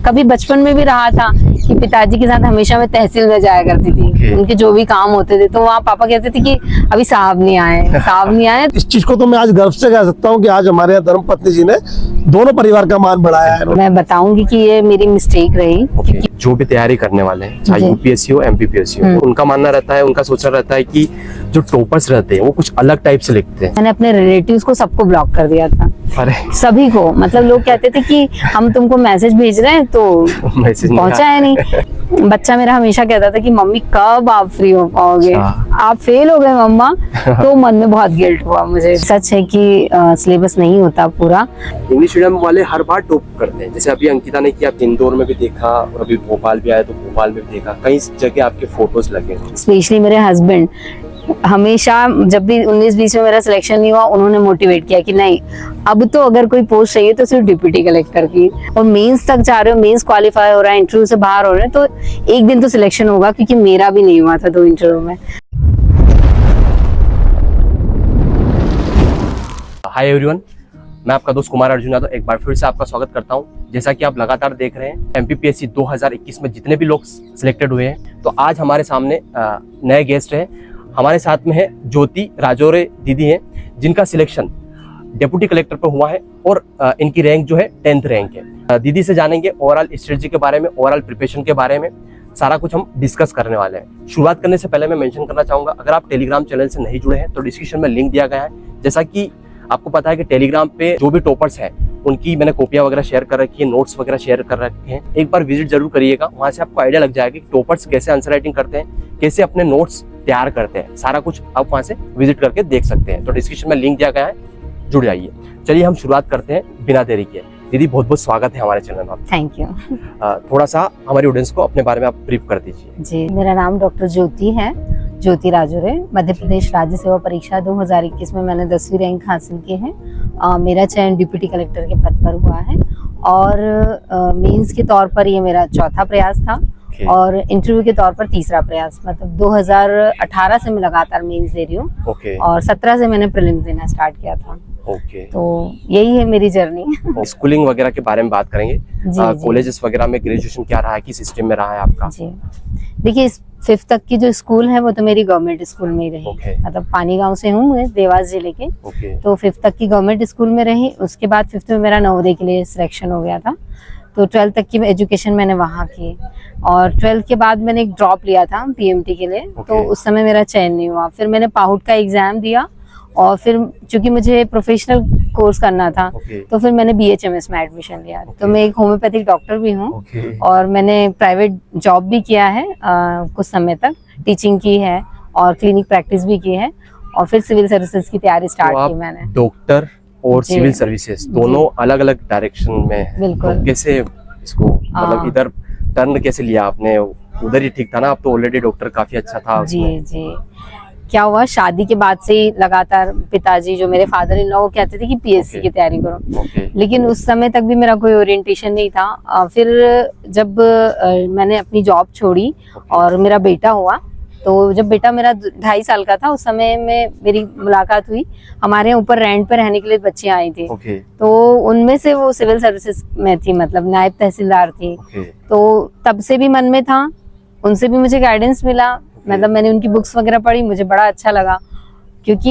कभी बचपन में भी रहा था कि पिताजी के साथ हमेशा मैं तहसील में जाया करती थी। उनके जो भी काम होते थे तो वहाँ पापा कहते थे कि अभी साहब नहीं आए। इस चीज को तो मैं आज गर्व से कह सकता हूँ कि आज हमारे यहाँ धर्मपत्नी जी ने दोनों परिवार का मान बढ़ाया है। मैं बताऊंगी कि ये मेरी मिस्टेक रही। जो भी तैयारी करने वाले हैं, चाहे यूपीएससी हो एमपीपीएससी हो, उनका मानना रहता है, उनका सोचना रहता है कि जो टॉपर्स रहते हैं वो कुछ अलग टाइप से लिखते हैं। मैंने अपने रिलेटिव्स को सबको ब्लॉक कर दिया था। अरे सभी को, मतलब लोग कहते थे कि हम तुमको मैसेज भेज रहे हैं तो मैसेज पहुंचा है नहीं। बच्चा मेरा हमेशा कहता था कि मम्मी कब आप फ्री हो पाओगे, आप फेल हो गए मम्मा। तो मन में बहुत गिल्ट हुआ मुझे। सच है कि सिलेबस नहीं होता पूरा। इंग्लिश मीडियम वाले हर बार टॉप करते हैं। जैसे अभी अंकिता ने किया, इंदौर में भी देखा और अभी भोपाल भी आया तो भोपाल में भी देखा, कई जगह आपके फोटोज लगे। स्पेशली मेरे हस्बैंड हमेशा, जब भी 19-20 में मेरा सिलेक्शन नहीं हुआ, उन्होंने मोटिवेट किया कि नहीं अब तो अगर कोई पोस्ट चाहिए तो सिर्फ डिप्टी कलेक्टर की। और मेंस तक जा रहे हो, मेंस क्वालिफाई हो रहा है, इंटरव्यू से बाहर हो रहे हैं, तो एक दिन तो सिलेक्शन होगा, क्योंकि मेरा भी नहीं हुआ था 2 इंटरव्यू में। हाय एवरीवन, मैं आपका दोस्त कुमार अर्जुन यादव एक बार फिर से आपका स्वागत करता हूं। जैसा कि आप लगातार देख रहे हैं, एमपीपीएससी 2021 में जितने भी लोग सिलेक्टेड हुए हैं, तो आज हमारे सामने नए गेस्ट हैं। हमारे साथ में है ज्योति राजौरे दीदी हैं, जिनका सिलेक्शन डिप्टी कलेक्टर पर हुआ है और इनकी रैंक जो है 10th रैंक है। दीदी से जानेंगे ओवरऑल स्ट्रेटजी के बारे में, ओवरऑल प्रिपरेशन के बारे में, सारा कुछ हम डिस्कस करने वाले हैं। शुरुआत करने से पहले मैं मेंशन करना चाहूंगा, अगर आप टेलीग्राम चैनल से नहीं जुड़े हैं तो डिस्क्रिप्शन में लिंक दिया गया है। जैसा कि आपको पता है कि टेलीग्राम पे जो भी टॉपर्स हैं उनकी मैंने कॉपियां वगैरह शेयर कर रखी है, नोट्स वगैरह शेयर कर रखे हैं। एक बार विजिट जरूर करिएगा, वहां से आपको आइडिया लग जाएगा कि टॉपर्स कैसे आंसर राइटिंग करते हैं, कैसे अपने नोट्स तैयार करते हैं। सारा कुछ आप वहां से विजिट करके देख सकते हैं। तो डिस्क्रिप्शन में लिंक दिया गया है, जुड़ जाइए। चलिए हम शुरुआत करते हैं बिना देरी के। दीदी बहुत बहुत स्वागत है हमारे चैनल में। Thank you. थोड़ा सा हमारी ऑडियंस को अपने बारे में आप ब्रीफ कर दीजिए। जी, मेरा नाम डॉक्टर ज्योति है, ज्योति राजौरे। मध्य प्रदेश राज्य सेवा परीक्षा 2021 में मैंने 10वीं रैंक हासिल की है। मेरा चयन डिप्टी कलेक्टर के पद पर हुआ है और मेंस के तौर पर ये मेरा चौथा प्रयास था और इंटरव्यू के तौर पर तीसरा प्रयास। मतलब 2018 से मैं लगातार मेंस दे रही हूँ और 17 से मैंने प्रीलिम्स देना स्टार्ट किया था। तो यही है मेरी जर्नी। स्कूलिंग वगैरह के बारे में बात करेंगे। कॉलेजेस वगैरह में ग्रेजुएशन क्या रहा है, किस सिस्टम में रहा है आपका? जी देखिए, 5th तक की जो स्कूल है वो तो मेरी गवर्नमेंट स्कूल में ही रही। मतलब पानी गांव से हूँ मैं, देवास जिले के। तो 5th तक की गवर्नमेंट स्कूल में रही। उसके बाद 5th में मेरा नवोदय के लिए सिलेक्शन हो गया था, तो 12th तक की एजुकेशन मैंने वहाँ की। और 12th के बाद मैंने एक ड्रॉप लिया था पीएमटी के लिए, तो उस समय मेरा चयन नहीं हुआ। फिर मैंने पाहुट का एग्जाम दिया और फिर चूंकि मुझे प्रोफेशनल कोर्स करना था तो फिर मैंने BHMS में एडमिशन लिया। तो मैं एक होम्योपैथिक डॉक्टर भी हूँ और मैंने प्राइवेट जॉब भी किया है, कुछ समय तक टीचिंग की है और क्लिनिक प्रैक्टिस भी की है और फिर सिविल सर्विसेज की तैयारी स्टार्ट की मैंने। डॉक्टर और सिविल सर्विसेज दोनों अलग अलग डायरेक्शन में। बिल्कुल। तो कैसे इसको मतलब इधर टर्न कैसे लिया आपने? उधर ही ठीक था ना, आप तो ऑलरेडी डॉक्टर काफी अच्छा था। जी क्या हुआ, शादी के बाद से ही लगातार पिताजी जो मेरे फादर इन लॉ वो कहते थे कि पीएससी की तैयारी करो, लेकिन उस समय तक भी मेरा कोई ओरिएंटेशन नहीं था। फिर जब मैंने अपनी जॉब छोड़ी और मेरा बेटा हुआ, तो जब बेटा मेरा 2.5 साल का था उस समय में मेरी मुलाकात हुई। हमारे यहाँ ऊपर रेंट पे रहने के लिए बच्चे आई थी, तो उनमें से वो सिविल सर्विसेज में थी, मतलब नायब तहसीलदार थी। तो तब से भी मन में था, उनसे भी मुझे गाइडेंस मिला। मतलब मैंने उनकी बुक्स वगैरह पढ़ी, मुझे बड़ा अच्छा लगा, क्योंकि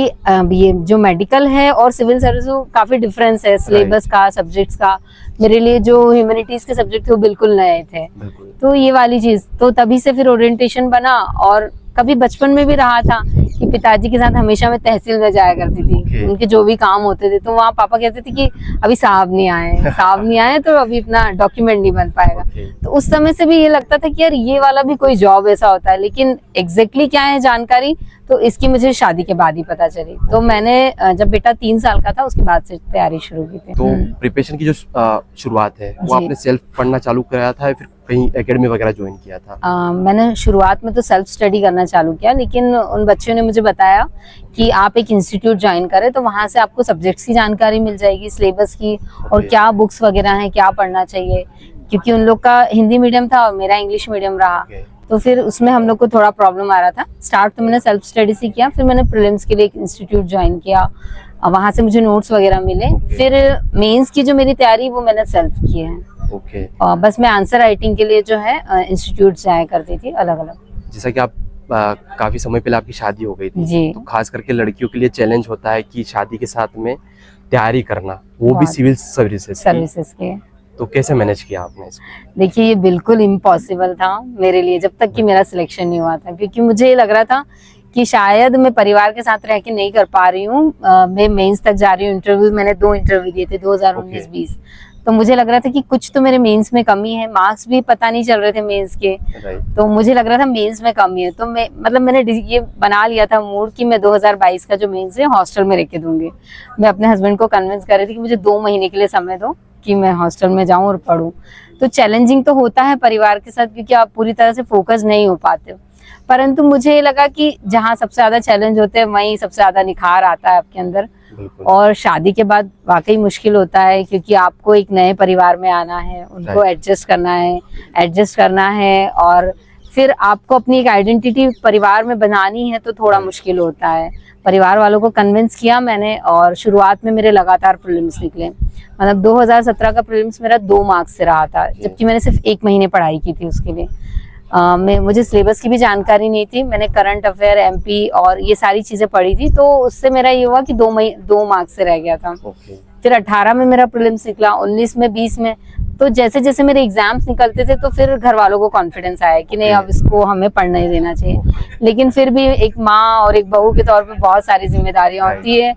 ये जो मेडिकल है और सिविल सर्विस काफी डिफरेंस है सिलेबस का, सब्जेक्ट्स का। मेरे लिए जो ह्यूमैनिटीज के सब्जेक्ट थे वो बिल्कुल नए थे, तो ये वाली चीज तो तभी से फिर ओरिएंटेशन बना। और कभी बचपन में भी रहा था कि पिताजी के साथ हमेशा मैं तहसील में जाया करती थी। उनके जो भी काम होते थे तो वहाँ पापा कहते थे कि अभी साहब नहीं आए तो अभी अपना डॉक्यूमेंट नहीं बन पाएगा। तो उस समय से भी ये लगता था कि यार ये वाला भी कोई जॉब ऐसा होता है, लेकिन एग्जैक्टली क्या है जानकारी तो इसकी मुझे शादी के बाद ही पता चली। तो मैंने जब बेटा 3 साल का था उसके बाद से तैयारी शुरू की थी। तो प्रिपरेशन की जो शुरुआत है वो आपने सेल्फ पढ़ना चालू कराया था या फिर कहीं एकेडमी वगैरह ज्वाइन किया था? मैंने शुरुआत में तो सेल्फ स्टडी करना चालू किया, लेकिन उन बच्चों ने मुझे बताया कि आप एक इंस्टीट्यूट ज्वाइन करें तो वहां से आपको सब्जेक्ट्स की जानकारी मिल जाएगी, सिलेबस की, और क्या बुक्स वगैरह हैं, क्या पढ़ना चाहिए। क्योंकि उन लोग का हिंदी मीडियम था और मेरा इंग्लिश मीडियम रहा, तो फिर उसमें हम लोग को थोड़ा प्रॉब्लम आ रहा था। स्टार्ट तो मैंने सेल्फ स्टडी से किया, फिर मैंने प्रीलिम्स के लिए एक इंस्टीट्यूट ज्वाइन किया, वहां से मुझे नोट्स वगैरह मिले। फिर मेंस की जो मेरी तैयारी वो मैंने सेल्फ की है। ओके। बस मैं आंसर राइटिंग के लिए जो है इंस्टीट्यूट जाया करती थी अलग अलग। जैसा कि आप काफी समय पहले आपकी शादी हो गई थी, जी। तो खास करके लड़कियों के लिए चैलेंज होता है कि शादी के साथ में तैयारी करना, वो भी बहुत। सिविल सर्विसेज के तो कैसे मैनेज किया आपने इसको? देखिए ये बिल्कुल इम्पॉसिबल था मेरे लिए जब तक कि मेरा सिलेक्शन नहीं हुआ था, क्योंकि मुझे ये लग रहा था कि शायद मैं परिवार के साथ रह के नहीं कर पा रही हूँ। मैं मेंस तक जा रही हूँ, इंटरव्यू मैंने 2 इंटरव्यू दिए थे 2019-20, तो मुझे लग रहा था कि कुछ तो मेरे मेंस में कमी है। मार्क्स भी पता नहीं चल रहे थे मेंस के, तो मुझे लग रहा था मेंस में कमी है। तो मैंने ये बना लिया था मूड कि मैं 2022 का जो मेंस है हॉस्टल में रह के दूंगी। मैं अपने हस्बैंड को कन्विंस कर रही थी कि मुझे 2 महीने के लिए समय दो कि मैं हॉस्टल में जाऊं और पढूं। तो चैलेंजिंग तो होता है परिवार के साथ, क्योंकि आप पूरी तरह से फोकस नहीं हो पाते हो, परंतु मुझे ये लगा कि जहाँ सबसे ज्यादा चैलेंज होते हैं वहीं सबसे ज्यादा निखार आता है आपके अंदर। और शादी के बाद वाकई मुश्किल होता है, क्योंकि आपको एक नए परिवार में आना है, उनको एडजस्ट करना है और फिर आपको अपनी एक आइडेंटिटी परिवार में बनानी है, तो थोड़ा मुश्किल होता है। परिवार वालों को कन्विंस किया मैंने, और शुरुआत में मेरे लगातार प्रीलिम्स निकले। मतलब 2017 का प्रीलिम्स मेरा 2 मार्क्स से रहा था, जबकि मैंने सिर्फ 1 महीने पढ़ाई की थी उसके लिए। मुझे सिलेबस की भी जानकारी नहीं थी। मैंने करंट अफेयर, एमपी और ये सारी चीजें पढ़ी थी, तो उससे मेरा ये हुआ कि 2 मार्क्स से रह गया था। फिर 18 में मेरा प्रीलिम्स निकला, 19 में, 20 में। तो जैसे जैसे मेरे एग्जाम्स निकलते थे तो फिर घर वालों को कॉन्फिडेंस आया कि नहीं अब इसको हमें पढ़ने ही देना चाहिए। लेकिन फिर भी एक माँ और एक बहू के तौर पे बहुत सारी जिम्मेदारियां होती है।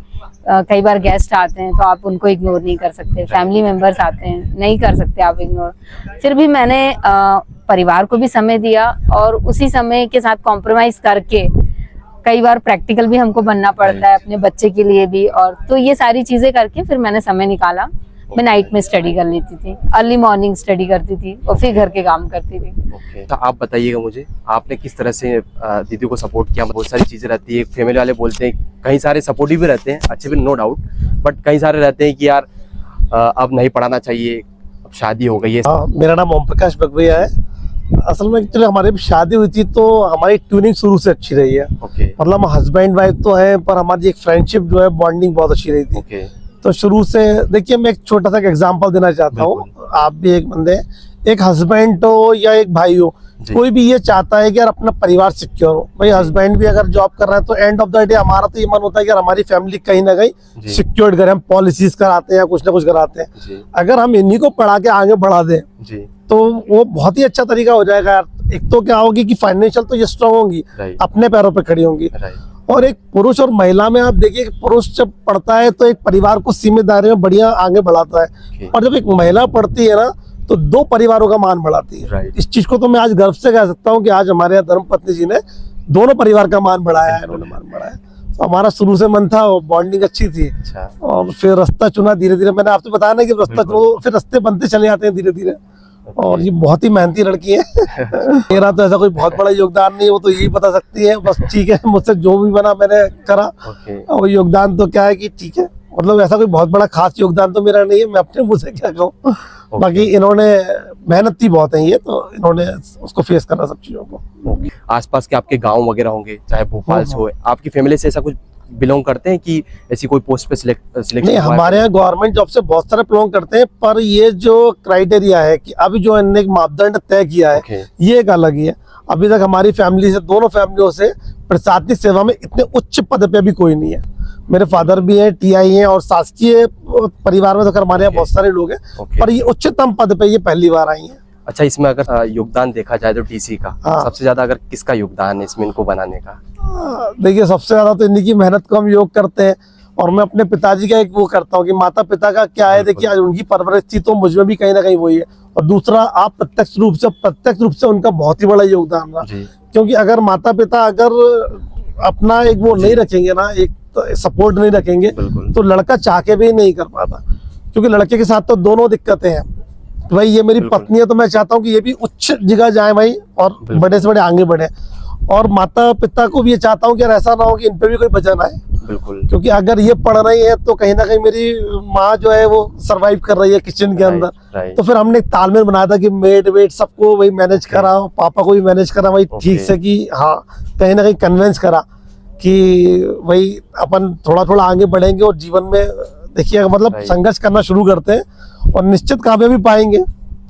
कई बार गेस्ट आते हैं तो आप उनको इग्नोर नहीं कर सकते, फैमिली मेंबर्स आते हैं नहीं कर सकते आप इग्नोर। फिर भी मैंने परिवार को भी समय दिया, और उसी समय के साथ कॉम्प्रोमाइज करके कई बार प्रैक्टिकल भी हमको बनना पड़ता है अपने बच्चे के लिए भी। और तो ये सारी चीजें करके फिर मैंने समय निकाला। मैं नाइट में स्टडी कर लेती थी, अर्ली मॉर्निंग स्टडी करती थी और फिर घर के काम करती थी। तो आप बताइएगा मुझे, आपने किस तरह से दीदी को सपोर्ट किया? बहुत सारी चीजें रहती है, फैमिली वाले बोलते हैं, कई सारे सपोर्टिव भी रहते हैं, अच्छे भी, नो डाउट, बट कई सारे रहते हैं कि यार अब नहीं पढ़ाना चाहिए, अब शादी हो गई है। मेरा नाम ओम प्रकाश बगवैया है। असल में एक्चुअली हमारी शादी हुई थी तो हमारी ट्यूनिंग शुरू से अच्छी रही है। मतलब हस्बैंड वाइफ तो है, पर हमारी एक फ्रेंडशिप जो है, बॉन्डिंग बहुत अच्छी रही थी। तो शुरू से देखिए, मैं एक छोटा सा एग्जांपल देना चाहता हूँ। आप भी एक बंदे, एक हस्बैंड हो या एक भाई हो, कोई भी ये चाहता है कि यार अपना परिवार सिक्योर हो। भाई हस्बैंड भी अगर जॉब कर रहा है तो एंड ऑफ द डे हमारा तो ये मन होता है कि यार हमारी फैमिली कहीं ना कहीं सिक्योर्ड करे। हम पॉलिसीज कराते हैं या कुछ ना कुछ कराते हैं। अगर हम इन्हीं को पढ़ा के आगे बढ़ा दें तो वो बहुत ही अच्छा तरीका हो जाएगा यार। एक तो क्या होगी कि फाइनेंशियल तो ये स्ट्रांग होंगी, अपने पैरों पे खड़ी होंगी। और एक पुरुष और महिला में आप देखिए, पुरुष जब पढ़ता है तो एक परिवार को जिम्मेदारी में बढ़िया आगे बढ़ाता है, और जब एक महिला पढ़ती है ना तो 2 परिवारों का मान बढ़ाती है। इस चीज को तो मैं आज गर्व से कह सकता हूँ कि आज हमारे यहाँ धर्मपत्नी जी ने दोनों परिवार का मान बढ़ाया है, इन्होंने मान बढ़ाया। तो हमारा शुरू से मन था, बॉन्डिंग अच्छी थी। और फिर रास्ता चुना धीरे धीरे, मैंने आपसे बताया ना कि रास्ता चुनो, फिर रास्ते बनते चले जाते हैं धीरे धीरे। और ये बहुत ही मेहनती लड़की है। मेरा तो ऐसा कोई बहुत बड़ा योगदान नहीं, वो तो यही बता सकती है बस। ठीक है, मुझसे जो भी बना मैंने करा। और योगदान तो क्या है कि ठीक है, मतलब ऐसा कोई बहुत बड़ा खास योगदान तो मेरा नहीं है, मैं अपने मुंह से क्या कहूँ। बाकी इन्होंने मेहनत की बहुत है, ये तो इन्होंने उसको फेस करना सब चीजों को। आसपास के आपके गांव वगैरह होंगे, चाहे भोपाल से हो, आपकी फैमिली से ऐसा कुछ बिलोंग करते हैं कि ऐसी कोई पोस्ट पे सिलेक्ट? नहीं, हमारे यहाँ गवर्नमेंट जॉब से बहुत सारे बिलोंग करते हैं, पर ये जो क्राइटेरिया है कि अभी जो इन्होंने एक मापदंड तय किया है, ये एक अलग ही है। अभी तक हमारी फैमिली से, दोनों फैमिलियों से प्रशासनिक सेवा में इतने उच्च पद पे अभी कोई नहीं है। मेरे फादर भी हैं, टीआई हैं, और शासकीय परिवार में तो हमारे यहाँ बहुत सारे लोग हैं, पर ये उच्चतम पद पे ये पहली बार आई है। अच्छा, इसमें अगर योगदान देखा जाए तो डीसी का सबसे ज्यादा अगर किसका योगदान है इसमें इनको बनाने का? देखिए, सबसे ज्यादा तो इन्हीं की मेहनत को हम योग करते हैं, और मैं अपने पिताजी का एक वो करता हूँ कि माता पिता का क्या है। देखिए, आज उनकी परवरिश थी तो मुझ में भी कहीं ना कहीं वही है। और दूसरा, आप प्रत्यक्ष रूप से उनका बहुत ही बड़ा योगदान रहा, क्योंकि अगर माता पिता अगर अपना एक वो नहीं रखेंगे ना, एक सपोर्ट नहीं रखेंगे, तो लड़का चाह के भी नहीं कर पाता। क्योंकि लड़के के साथ तो दोनों दिक्कतें हैं। तो भाई ये मेरी पत्नी है, तो मैं चाहता हूँ कि ये भी उच्च जगह जाए भाई, और बड़े से बड़े आगे बढ़े। और माता पिता को भी ये चाहता हूँ कि ऐसा ना हो कि इन पे भी कोई वजह ना आए। क्योंकि अगर ये पढ़ रही है तो कहीं ना कहीं मेरी माँ जो है वो सरवाइव कर रही है किचन के अंदर। तो फिर हमने एक तालमेल बनाया था कि मेड वेट सबको वही मैनेज करा, पापा को भी मैनेज करा वही ठीक से, कि हाँ कहीं ना कहीं कन्विंस करा कि वही अपन थोड़ा थोड़ा आगे बढ़ेंगे और जीवन में देखिए मतलब संघर्ष करना शुरू करते हैं और निश्चित कामयाबी पाएंगे।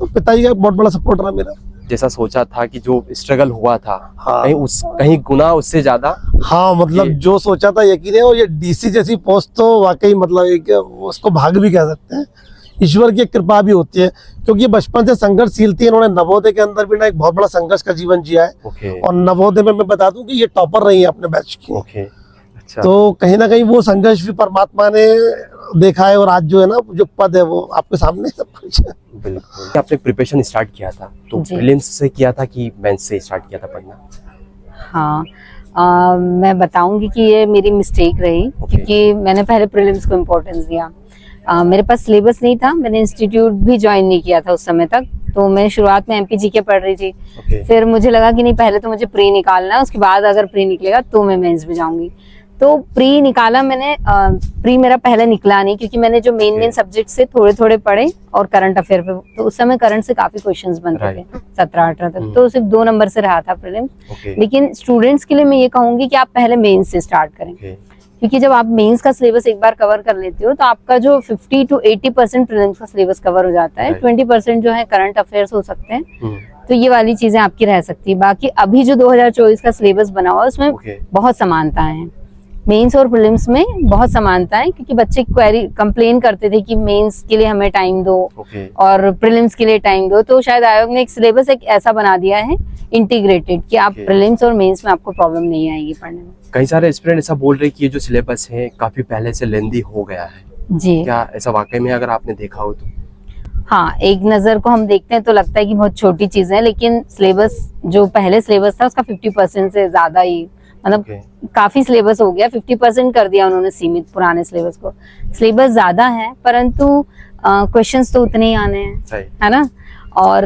तो पिताजी का बहुत बड़ा सपोर्ट रहा मेरा। जैसा सोचा था कि जो स्ट्रगल हुआ था, हाँ। कहीं गुना उससे ज्यादा। हाँ मतलब जो सोचा था यकीन है, और ये डीसी जैसी पोस्ट तो वाकई मतलब एक उसको भाग भी कह सकते हैं, ईश्वर की कृपा भी होती है, क्योंकि ये बचपन से संघर्षशील थी। इन्होंने नवोदय के अंदर भी ना एक बहुत बड़ा संघर्ष का जीवन जिया है। और नवोदय में मैं बता दूं कि ये टॉपर रही है अपने बैच की। अच्छा। तो कहीं ना कहीं वो संघर्ष भी परमात्मा ने देखा है, और आज जो है ना जो पद है वो आपके सामने सब कुछ है। बिल्कुल। आपने प्रिपरेशन स्टार्ट किया था तो प्रीलिम्स से किया था कि मेंस से स्टार्ट किया था पढ़ना? हाँ, मैं बताऊंगी कि ये मेरी मिस्टेक रही, क्योंकि मैंने पहले प्रीलिम्स को इम्पोर्टेंस दिया। मेरे पास सिलेबस नहीं था, मैंने इंस्टीट्यूट भी ज्वाइन नहीं किया था उस समय तक। तो मैं शुरुआत में एमपी जीके पढ़ रही थी। फिर मुझे लगा कि नहीं, पहले तो मुझे प्री निकालना है, उसके बाद अगर प्री निकलेगा तो मैं मेंस में जाऊंगी। तो प्री निकाला मैंने। प्री मेरा पहले निकला नहीं, क्योंकि मैंने जो मेन सब्जेक्ट से थोड़े थोड़े पढ़े और करंट अफेयर पे, तो उस समय करंट से काफी क्वेश्चंस बनते थे 17-18 तक, तो सिर्फ 2 नंबर से रहा था प्रीलिम्स। लेकिन स्टूडेंट्स के लिए मैं ये कहूंगी कि आप पहले मेंस से स्टार्ट करें, क्योंकि जब आप मेंस का सिलेबस एक बार कवर कर लेते हो तो आपका जो 50 to 80% प्रीलिम्स का सिलेबस कवर हो जाता है। 20% जो है करंट अफेयर्स हो सकते हैं। तो ये वाली चीजें आपकी रह सकती है। बाकी अभी जो 2024 का सिलेबस बना हुआ है उसमें बहुत समानताएं हैं, मेंस और प्रीलिम्स में बहुत समानता है, क्योंकि बच्चे क्वेरी कंप्लेन करते थे कि मेंस के लिए हमें टाइम दो और प्रीलिम्स के लिए टाइम दो। तो शायद आयोग ने एक सिलेबस एक ऐसा बना दिया है इंटीग्रेटेड कि आप प्रीलिम्स और मेंस में आपको प्रॉब्लम नहीं आएगी पढ़ने में। कई सारे स्टूडेंट ऐसा बोल रहे कि ये जो सिलेबस है काफी पहले से लेंदी हो गया है जी। क्या ऐसा वाकई में अगर आपने देखा हो तो? हाँ, एक नजर को हम देखते हैं तो लगता है कि बहुत छोटी चीज है, लेकिन सिलेबस जो पहले सिलेबस था उसका 50% से ज्यादा ही, मतलब काफी सिलेबस हो गया। 50% कर दिया उन्होंने सीमित पुराने सिलेबस को। सिलेबस ज्यादा है परंतु क्वेश्चंस तो उतने ही आने हैं, है ना। और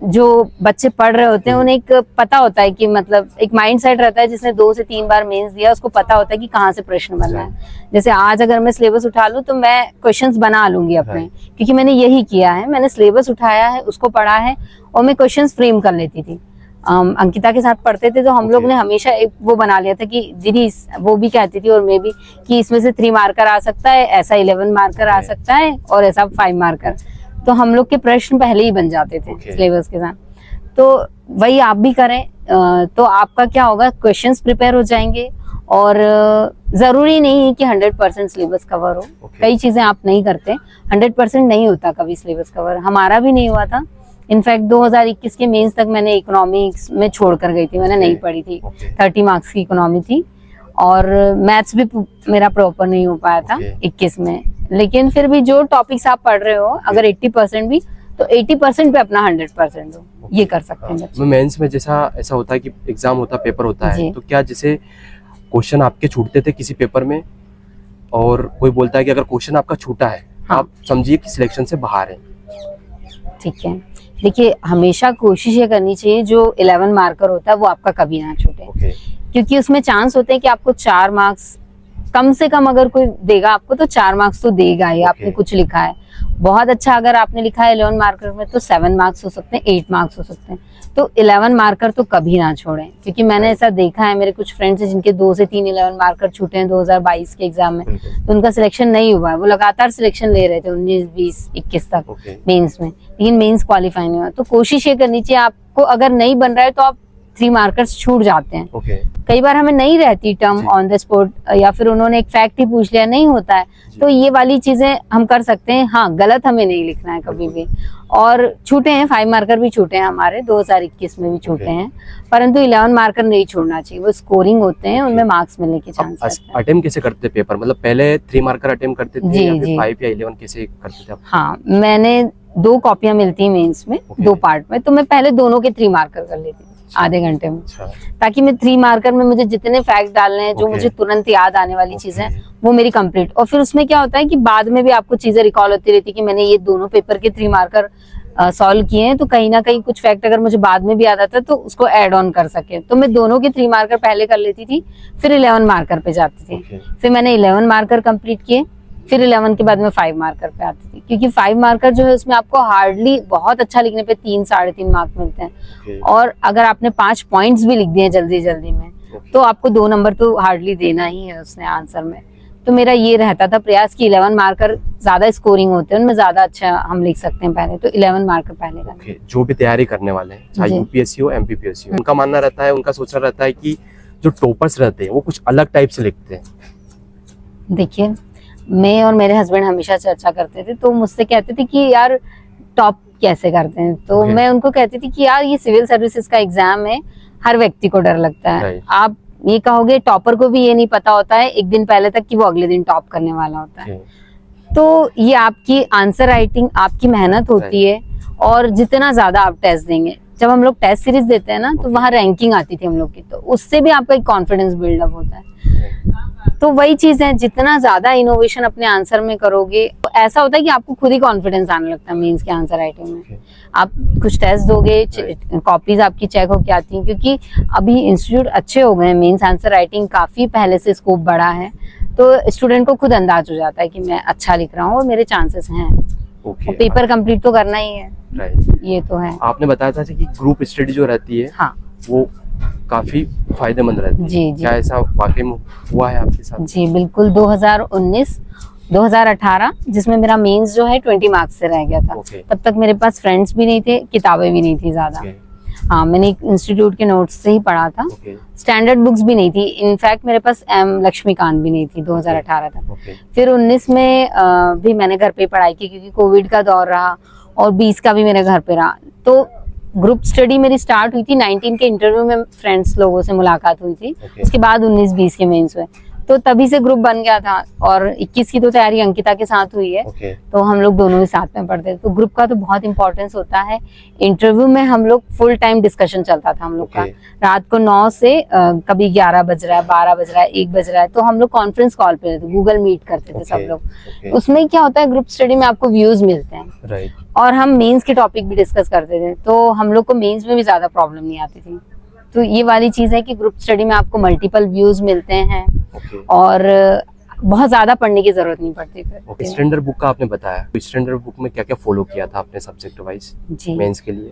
जो बच्चे पढ़ रहे होते हैं उन्हें एक पता होता है कि मतलब एक माइंड सेट रहता है, जिसने 2 से 3 बार मेंस दिया उसको पता होता है कि कहाँ से प्रश्न बनना है। जैसे आज अगर मैं सिलेबस उठा लूं तो मैं क्वेश्चंस बना लूंगी अपने, क्योंकि मैंने यही किया है। मैंने सिलेबस उठाया है, उसको पढ़ा है और मैं क्वेश्चंस फ्रेम कर लेती थी। अंकिता के साथ पढ़ते थे तो हम लोग ने हमेशा एक वो बना लिया था कि दीदी, वो भी कहती थी और मैं भी, कि इसमें से 3 मार्कर आ सकता है, ऐसा 11 मार्कर आ सकता है और ऐसा 5 मार्कर। तो हम लोग के प्रश्न पहले ही बन जाते थे सिलेबस के साथ। तो वही आप भी करें तो आपका क्या होगा, क्वेश्चंस प्रिपेयर हो जाएंगे। और जरूरी नहीं है कि 100% सिलेबस कवर हो। कई चीजें आप नहीं करते, 100% नहीं होता कभी सिलेबस कवर। हमारा भी नहीं हुआ था। इनफैक्ट 2021 के मेंस तक मैंने इकोनॉमिक्स में छोड़ कर गई थी, मैंने नहीं पढ़ी थी। 30 मार्क्स की इकोनॉमी थी और मैथ्स भी मेरा प्रॉपर नहीं हो पाया था 21 में। लेकिन फिर भी जो टॉपिक्स आप पढ़ रहे हो, अगर 80% भी, तो 80% पे अपना 100% दो, ये कर सकते हैं बच्चे। मेंस में जैसा ऐसा होता है कि एग्जाम होता है, पेपर होता है, तो क्या जैसे क्वेश्चन आपके छूटते थे किसी पेपर में, और कोई बोलता है कि अगर क्वेश्चन आपका छूटा है आप समझिए कि सिलेक्शन से बाहर है? ठीक है, देखिए हमेशा कोशिश ये करनी चाहिए जो 11 मार्कर होता है वो आपका कभी ना छूटे। क्योंकि उसमें चांस होते हैं कि आपको 4 मार्क्स कम से कम, अगर कोई देगा आपको तो 4 मार्क्स तो देगा ही। आपने कुछ लिखा है बहुत अच्छा, अगर आपने लिखा है 11 मार्कर में तो 7 मार्क्स हो सकते हैं, 8 मार्क्स हो सकते हैं। तो 11 मार्कर तो कभी ना छोड़ें, क्योंकि मैंने ऐसा देखा है, मेरे कुछ फ्रेंड्स हैं जिनके 2 से 3 11 मार्कर छूटे हैं 2022 के एग्जाम में, तो उनका सिलेक्शन नहीं हुआ है। वो लगातार सिलेक्शन ले रहे थे 19, 20, 21 तक मेंस में, लेकिन मेंस क्वालिफाई नहीं हुआ। तो कोशिश ये करनी चाहिए आपको, अगर नहीं बन रहा है तो आप 3 मार्कर्स छूट जाते हैं। कई बार हमें नहीं रहती टर्म ऑन द स्पॉट, या फिर उन्होंने एक फैक्ट ही पूछ लिया, नहीं होता है, तो ये वाली चीजें हम कर सकते हैं। हाँ, गलत हमें नहीं लिखना है कभी भी। और छूटे हैं 5 मार्कर भी छूटे हैं हमारे, 2021 में भी छूटे हैं, परंतु 11 मार्कर नहीं छोड़ना चाहिए। वो स्कोरिंग होते हैं, उनमें मार्क्स मिलने के चांस रहते हैं। अटेम्प्ट कैसे करते थे पेपर, मतलब पहले 3 मार्कर अटेम्प्ट करते थे या फिर 5 या 11 कैसे करते थे? हाँ, मैंने 2 कॉपियां मिलती हैं मेंस में, 2 पार्ट में, तो मैं पहले दोनों के 3 मार्कर कर लेती थी आधे घंटे में, ताकि मैं 3 मार्कर में मुझे जितने फैक्ट डालने हैं, जो मुझे तुरंत याद आने वाली चीजें, वो मेरी कंप्लीट। और फिर उसमें क्या होता है कि बाद में भी आपको चीजें रिकॉल होती रहती कि मैंने ये दोनों पेपर के 3 मार्कर सॉल्व किए हैं, तो कहीं ना कहीं कुछ फैक्ट अगर मुझे बाद में भी याद आता तो उसको ऐड ऑन कर सके। तो मैं दोनों के 3 मार्कर पहले कर लेती थी, फिर 11 मार्कर पे जाती थी। फिर मैंने 11 मार्कर कंप्लीट किए, फिर 11 के बाद में 5 मार्कर पे आती थी, क्योंकि 5 मार्कर जो है उसमें आपको हार्डली बहुत अच्छा लिखने पे 3 साढ़े 3 मार्क मिलते हैं। और अगर आपने 5 पॉइंट्स भी लिख दिए जल्दी जल्दी में, तो आपको 2 नंबर तो हार्डली देना ही है उसने आंसर में। तो मेरा ये रहता था प्रयास कि 11 मार्कर ज्यादा स्कोरिंग होते हैं, उनमें ज्यादा अच्छा हम लिख सकते हैं पहले, तो 11 मार्कर पहले का। Okay, जो भी तैयारी करने वाले हैं, चाहे जी। यूपीएससी हो एमपीपीएससी हो, उनका मानना रहता है, उनका सोचना रहता है कि जो टॉपर्स रहते हैं वो कुछ अलग टाइप से लिखते हैं। देखिए, मैं और मेरे हस्बैंड हमेशा चर्चा करते थे, तो मुझसे कहते थे कि यार टॉप कैसे करते हैं, तो Okay. मैं उनको कहती थी कि यार ये सिविल सर्विसेज का एग्जाम है, हर व्यक्ति को डर लगता है। Right. आप ये कहोगे टॉपर को भी ये नहीं पता होता है एक दिन पहले तक कि वो अगले दिन टॉप करने वाला होता है। Okay, तो ये आपकी आंसर राइटिंग, आपकी मेहनत होती है, और जितना ज्यादा आप टेस्ट देंगे, जब हम लोग टेस्ट सीरीज देते हैं ना, तो वहाँ रैंकिंग आती थी हम लोग की, तो उससे भी आपका एक कॉन्फिडेंस बिल्डअप होता है। तो वही चीज है, जितना ज्यादा इनोवेशन अपने आंसर में करोगे, तो ऐसा होता है कि आपको खुद ही कॉन्फिडेंस आने लगता है मेंस के आंसर राइटिंग में। Okay. आप कुछ टेस्ट दोगे, कॉपीज आपकी चेक होके आती हैं, क्योंकि अभी इंस्टीट्यूट अच्छे हो गए हैं, मेंस आंसर राइटिंग काफी पहले से स्कोप बढ़ा है, तो स्टूडेंट को खुद अंदाज हो जाता है कि मैं अच्छा लिख रहा हूँ और मेरे चांसेस हैं। Okay. और पेपर कंप्लीट तो करना ही है, Right. ये तो है। आपने बताया था कि ग्रुप स्टडी जो रहती है हाँ वो काफी फायदेमंद रहती है। जी, जी। क्या ऐसा वाकई में हुआ है आपके साथ? जी बिल्कुल। 2018 जिसमें मेरा मेंस जो है 20 मार्क्स से रह गया था। Okay. तब तक मेरे पास फ्रेंड्स भी नहीं थे, किताबें भी नहीं थी ज्यादा। Okay. हाँ, मैंने एक इंस्टीट्यूट के नोट्स से ही पढ़ा था। Okay. स्टैंडर्ड बुक्स भी नहीं थी, इनफैक्ट मेरे पास एम लक्ष्मीकांत भी नहीं थी 2018 तक। Okay. फिर 19 में भी मैंने घर पे पढ़ाई की, क्योंकि कोविड का दौर रहा, और 20 का भी मेरे घर पे रहा। तो ग्रुप स्टडी मेरी स्टार्ट हुई थी 19 के इंटरव्यू में, फ्रेंड्स लोगों से मुलाकात हुई थी। Okay. उसके बाद 19-20 के मेंस हुए, तो तभी से ग्रुप बन गया था। और 21 की तो तैयारी अंकिता के साथ हुई है, Okay. तो हम लोग दोनों ही साथ में पढ़ते थे। तो ग्रुप का तो बहुत इंपॉर्टेंस होता है। इंटरव्यू में हम लोग फुल टाइम डिस्कशन चलता था हम लोग का। Okay. रात को 9 से कभी 11 बज रहा है, 12 बज रहा है, 1 बज रहा है, तो हम लोग कॉन्फ्रेंस कॉल पे रहते, गूगल मीट करते थे सब Okay. लोग। Okay. उसमें क्या होता है, ग्रुप स्टडी में आपको व्यूज मिलते हैं, Right. और हम मेंस के टॉपिक भी डिस्कस करते थे, तो हम लोग को मेंस में भी ज्यादा प्रॉब्लम नहीं आती थी। तो ये वाली चीज है कि ग्रुप स्टडी में आपको मल्टीपल व्यूज मिलते हैं, Okay. और बहुत ज्यादा पढ़ने की जरूरत नहीं पड़ती Okay. फिर। स्टैंडर्ड बुक का आपने बताया, तो स्टैंडर्ड बुक में क्या क्या फॉलो किया था आपने सब्जेक्ट वाइज जी मेंस के लिए?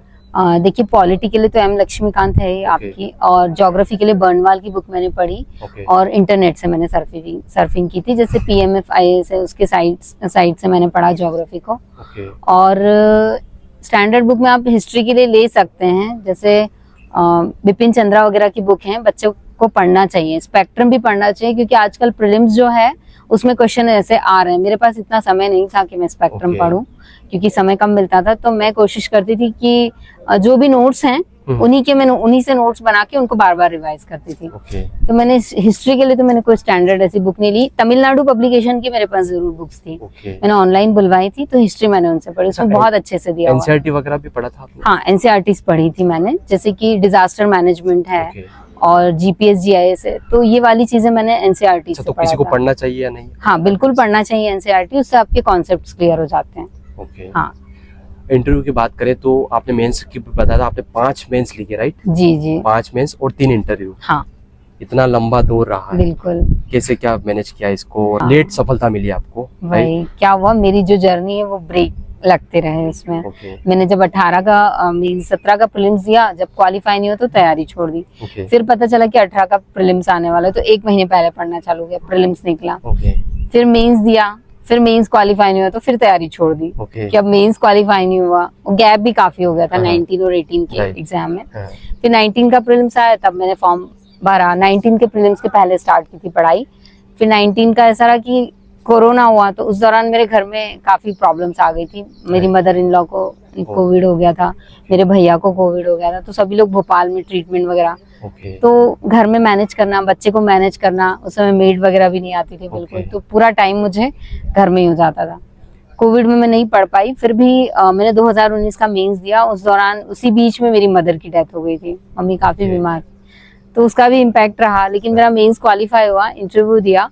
देखिए, पॉलिटी के लिए तो एम लक्ष्मीकांत है ही आपकी, और ज्योग्राफी के लिए बर्नवाल की बुक मैंने पढ़ी, Okay. और इंटरनेट से मैंने सर्फिंग की थी, जैसे PMFIS है उसके साइट से मैंने पढ़ा ज्योग्राफी को। Okay. और स्टैंडर्ड बुक में आप हिस्ट्री के लिए ले सकते हैं, जैसे बिपिन चंद्रा वगैरह की बुक हैं, बच्चों को पढ़ना चाहिए। स्पेक्ट्रम भी पढ़ना चाहिए, क्योंकि आजकल प्रीलिम्स जो है उसमें क्वेश्चन ऐसे आ रहे हैं। मेरे पास इतना समय नहीं था कि मैं स्पेक्ट्रम Okay. पढूं, क्योंकि समय कम मिलता था, तो मैं कोशिश करती थी कि जो भी नोट्स हैं उन्हीं से नोट्स बना के उनको बार बार रिवाइज करती थी। Okay. तो मैंने हिस्ट्री के लिए तो मैंने कोई स्टैंडर्ड ऐसी बुक नहीं ली। तमिलनाडु पब्लिकेशन की मेरे पास जरूर बुक्स थी, Okay. मैंने ऑनलाइन बुलवाई थी, तो हिस्ट्री मैंने उनसे पढ़ी, उसमें अच्छा, बहुत अच्छे से दिया हुआ है। NCERT वगैरह भी पढ़ा था आपने? हाँ, NCERTs पढ़ी थी मैंने, जैसे कि डिजास्टर मैनेजमेंट है, Okay. और GPS GIS है, तो ये वाली चीजें मैंने NCERT अच्छा, से तो पढ़ा किसी को था। पढ़ना चाहिए या नहीं? हाँ, बिल्कुल पढ़ना चाहिए NCERT, उससे आपके कॉन्सेप्ट्स क्लियर हो जाते हैं। Okay. हाँ इंटरव्यू की बात करें तो आपने मेंस की बताया था, आपने 5 मेंस लिखे, राइट? जी जी 5 मेंस और 3 इंटरव्यू। हाँ इतना लंबा दौर रहा है, बिल्कुल। कैसे क्या मैनेज किया इसको? हाँ। लेट सफलता मिली आपको, राइट? वही क्या हुआ, मेरी जो जर्नी है वो ब्रेक लगते रहे इसमें। ओके मैंने जब 18 का 17 का प्रीलिम्स दिया, जब क्वालिफाई नहीं हो तो तैयारी छोड़ दी। ओके फिर पता चला कि 18 का प्रीलिम्स आने वाला है, तो 1 महीने पहले पढ़ना चालू किया, प्रीलिम्स निकला। ओके फिर मेंस दिया, फिर मेंस क्वालिफाई नहीं हुआ तो फिर तैयारी छोड़ दी ओके कि अब मेंस क्वालिफाई नहीं हुआ। गैप भी काफी हो गया था हाँ। 19 और 18 के Right. एग्जाम में। हाँ, फिर 19 का प्रीलिम्स आया, तब मैंने फॉर्म भरा। 19 के प्रीलिम्स के पहले स्टार्ट की थी पढ़ाई। फिर 19 का ऐसा रहा कि कोरोना हुआ, तो उस दौरान मेरे घर में काफी प्रॉब्लम्स आ गई थी। मेरी Right. मदर इन लॉ को कोविड हो गया था, मेरे भैया को कोविड हो गया था, तो सभी लोग भोपाल में ट्रीटमेंट वगैरह। ओके तो घर में मैनेज करना, बच्चे को मैनेज करना, उस समय मेड वगैरह भी नहीं आती थी बिल्कुल। Okay. तो पूरा टाइम मुझे घर में ही हो जाता था। कोविड में मैं नहीं पढ़ पाई, फिर भी मैंने 2019 का मेंस दिया। उस दौरान उसी बीच में मेरी मदर की डेथ हो गई थी, मम्मी काफी Okay. बीमार, तो उसका भी इम्पैक्ट रहा। लेकिन मेरा मेंस क्वालिफाई हुआ, इंटरव्यू दिया,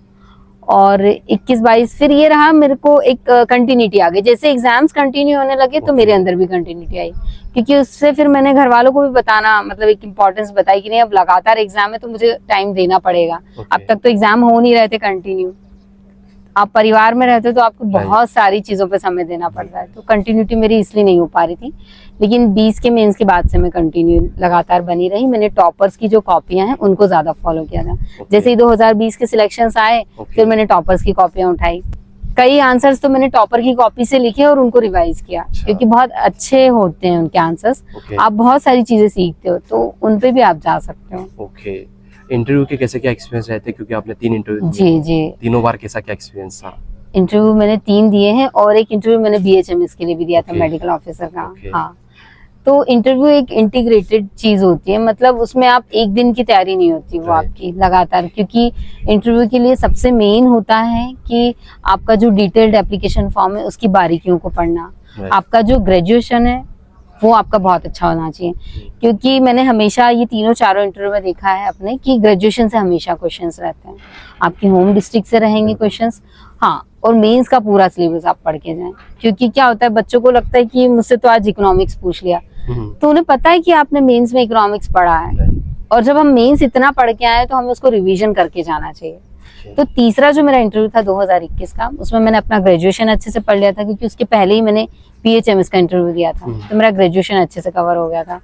और 21-22 फिर ये रहा, मेरे को एक कंटिन्यूटी आ गई। जैसे एग्जाम्स कंटिन्यू होने लगे तो Okay. मेरे अंदर भी कंटिन्यूटी आई, क्योंकि उससे फिर मैंने घर वालों को भी बताना, मतलब एक इम्पोर्टेंस बताई कि नहीं अब लगातार एग्जाम है तो मुझे टाइम देना पड़ेगा। Okay. अब तक तो एग्जाम हो नहीं रहे थे कंटिन्यू, आप परिवार में रहते हो तो आपको बहुत सारी चीजों पे समय देना पड़ता है, तो कंटिन्यूटी मेरी इसलिए नहीं हो पा रही थी। लेकिन 20 के मेंस के बाद से मैं कंटिन्यू लगातार बनी रही। मैंने टॉपर्स की जो कॉपियां हैं उनको ज्यादा फॉलो किया था। जैसे ही 2020 के सिलेक्शंस आए, फिर मैंने टॉपर्स की कॉपियां उठाई। कई आंसर्स तो मैंने टॉपर की कॉपी से लिखे और उनको रिवाइज किया, क्योंकि बहुत अच्छे होते हैं उनके आंसर्स। आप बहुत सारी चीजें सीखते हो, तो उन पे भी आप जा सकते हो। ओके, इंटरव्यू के कैसे क्या एक्सपीरियंस रहते हैं, क्योंकि आपने 3 इंटरव्यू जी जी, तीनों बार कैसा क्या एक्सपीरियंस था? इंटरव्यू मैंने 3 दिए हैं और एक इंटरव्यू मैंने BHMS के लिए भी दिया था, Okay. मेडिकल ऑफिसर का। Okay. हाँ, तो इंटरव्यू एक इंटीग्रेटेड चीज होती है, मतलब उसमें आप एक दिन की तैयारी नहीं होती, वो Right. आपकी लगातार, क्योंकि इंटरव्यू के लिए सबसे मेन होता है कि आपका जो डिटेल्ड एप्लीकेशन फॉर्म है उसकी बारीकियों को पढ़ना। Right. आपका जो ग्रेजुएशन है वो आपका बहुत अच्छा होना चाहिए, क्योंकि मैंने हमेशा ये तीनों चारों इंटरव्यू में देखा है अपने कि ग्रेजुएशन से हमेशा क्वेश्चंस रहते हैं, आपके होम डिस्ट्रिक्ट से रहेंगे क्वेश्चंस। हाँ, और मेंस का पूरा सिलेबस आप पढ़ के जाएं, क्योंकि क्या होता है बच्चों को लगता है कि मुझसे तो आज इकोनॉमिक्स पूछ लिया, तो उन्हें पता है कि आपने मेंस में इकोनॉमिक्स पढ़ा है, और जब हम मेंस इतना पढ़ के आए तो हमें उसको रिवीजन करके जाना चाहिए। तो तीसरा जो मेरा इंटरव्यू था 2021 का, उसमें मैंने अपना ग्रेजुएशन अच्छे से पढ़ लिया था, क्योंकि उसके पहले ही मैंने PHMS का इंटरव्यू दिया था, तो मेरा ग्रेजुएशन अच्छे से कवर हो गया था।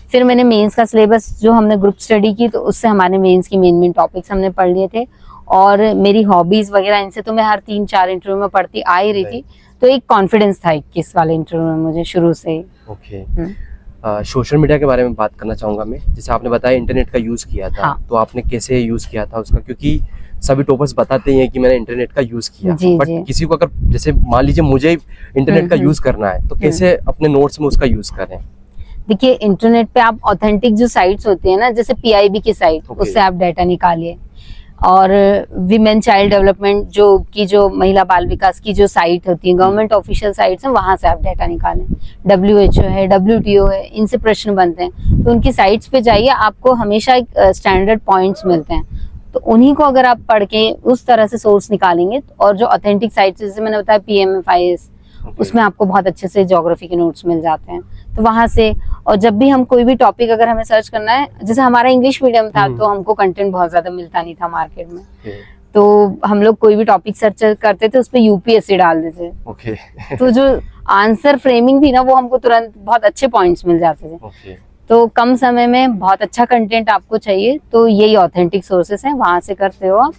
फिर मैंने मेंस का सिलेबस जो हमने ग्रुप स्टडी की, तो उससे हमारे मेंस की मेन टॉपिक्स हमने पढ़ लिए थे, और मेरी हॉबीज वगैरह इनसे तो मैं हर 3-4 इंटरव्यू में पढ़ती आ ही रही थी, तो एक कॉन्फिडेंस था 21 वाले इंटरव्यू में मुझे शुरू से ही। ओके, सोशल मीडिया के बारे में बात करना चाहूंगा मैं। जैसे आपने बताया इंटरनेट का यूज किया था, हाँ। तो आपने कैसे यूज किया था उसका, क्योंकि सभी टॉपर्स बताते ही हैं कि मैंने इंटरनेट का यूज किया, जी, बट जी। किसी को अगर जैसे मान लीजिए मुझे इंटरनेट का यूज करना है, तो कैसे अपने नोट्स में उसका यूज करें? देखिए, इंटरनेट पे आप ऑथेंटिक जो साइट्स होती है ना, जैसे PIB की साइट, Okay. उससे आप डाटा निकालिए, और विमेन चाइल्ड डेवलपमेंट जो महिला बाल विकास की जो साइट होती है, गवर्नमेंट ऑफिशियल साइट्स हैं, वहां से आप डाटा निकालें। WHO है, WTO है, इनसे प्रश्न बनते हैं, तो उनकी साइट्स पे जाइए, आपको हमेशा एक स्टैंडर्ड पॉइंट्स मिलते हैं, तो उन्हीं को अगर आप पढ़ के उस तरह से सोर्स निकालेंगे, और जो ऑथेंटिक साइट्स जैसे मैंने बताया PMFIS, उसमें आपको बहुत अच्छे से ज्योग्राफी के नोट्स मिल जाते हैं, तो वहां से। और जब भी हम कोई भी टॉपिक अगर हमें सर्च करना है, जैसे हमारा इंग्लिश मीडियम था, तो हमको कंटेंट बहुत ज्यादा मिलता नहीं था मार्केट में, तो हम लोग कोई भी टॉपिक सर्च करते थे, उस पर UPSC डाल देते, ओके, तो जो आंसर फ्रेमिंग थी ना, वो हमको तुरंत बहुत अच्छे पॉइंट्स मिल जाते थे। ओके, तो कम समय में बहुत अच्छा कंटेंट आपको चाहिए, तो यही ऑथेंटिक सोर्सेस हैं, वहां से करते हो आप।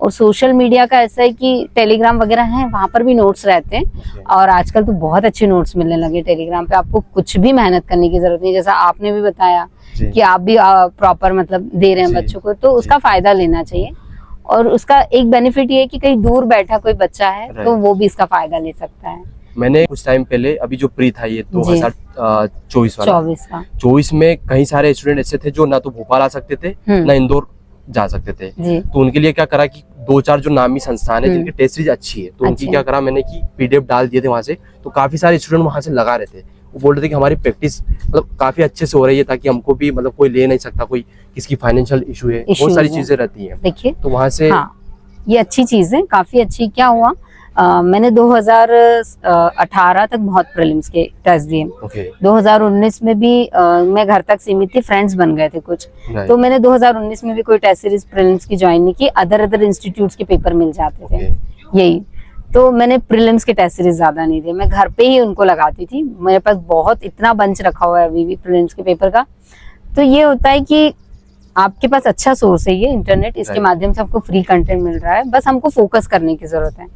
और सोशल मीडिया का ऐसा है कि टेलीग्राम वगैरह है, वहां पर भी नोट्स रहते हैं, और आजकल तो बहुत अच्छे नोट्स मिलने लगे टेलीग्राम पे, आपको कुछ भी मेहनत करने की जरूरत नहीं। जैसा आपने भी बताया कि आप भी प्रॉपर मतलब दे रहे हैं बच्चों को, तो उसका फायदा लेना चाहिए। और उसका एक बेनिफिट ये है कि कहीं दूर बैठा कोई बच्चा है, तो वो भी इसका फायदा ले सकता है। मैंने कुछ टाइम पहले अभी जो प्री था ये 2024 वाला, 24 में कई सारे स्टूडेंट ऐसे थे जो ना तो भोपाल आ सकते थे, ना इंदौर जा सकते थे, तो उनके लिए क्या करा कि 2-4 जो नामी संस्थान है जिनकी टेस्ट सीरीज अच्छी है, तो उनकी क्या करा मैंने कि PDF डाल दिए थे वहां से, तो काफी सारे स्टूडेंट वहां से लगा रहे थे। वो बोल रहे थे कि हमारी प्रैक्टिस मतलब काफी अच्छे से हो रही है, ताकि हमको भी मतलब कोई ले नहीं सकता, कोई किसकी फाइनेंल इशू है, बहुत सारी चीजें रहती है। देखिए, तो वहां से ये अच्छी चीज है, काफी अच्छी। क्या हुआ, मैंने 2018 तक बहुत प्रीलिम्स के टेस्ट दिए। 2019 में भी मैं घर तक सीमित थी, फ्रेंड्स बन गए थे कुछ, तो मैंने 2019 में भी कोई टेस्ट सीरीज प्रीलिम्स की ज्वाइन नहीं की, अदर इंस्टीट्यूट्स के पेपर मिल जाते थे यही। तो मैंने प्रीलिम्स के टेस्ट सीरीज ज्यादा नहीं दिए, मैं घर पे ही उनको लगाती थी। मेरे पास बहुत इतना बंच रखा हुआ है अभी भी प्रीलिम्स के पेपर का। तो ये होता है कि आपके पास अच्छा सोर्स है ये इंटरनेट, इसके माध्यम से आपको फ्री कंटेंट मिल रहा है, बस हमको फोकस करने की जरूरत है।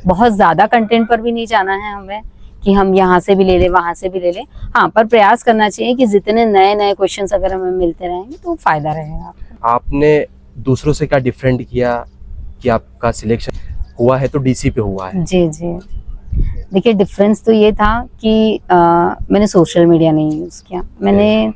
बहुत ज्यादा कंटेंट पर भी नहीं जाना है हमें कि हम यहाँ से भी ले लें वहां से भी ले लें, हाँ, पर प्रयास करना चाहिए कि जितने नए नए क्वेश्चंस अगर हमें मिलते रहेंगे तो फायदा रहेगा। आपने दूसरों से क्या डिफरेंट किया कि आपका सिलेक्शन हुआ है तो DC पे हुआ है? जी जी, देखिए डिफरेंस तो ये था कि मैंने सोशल मीडिया नहीं यूज किया। मैंने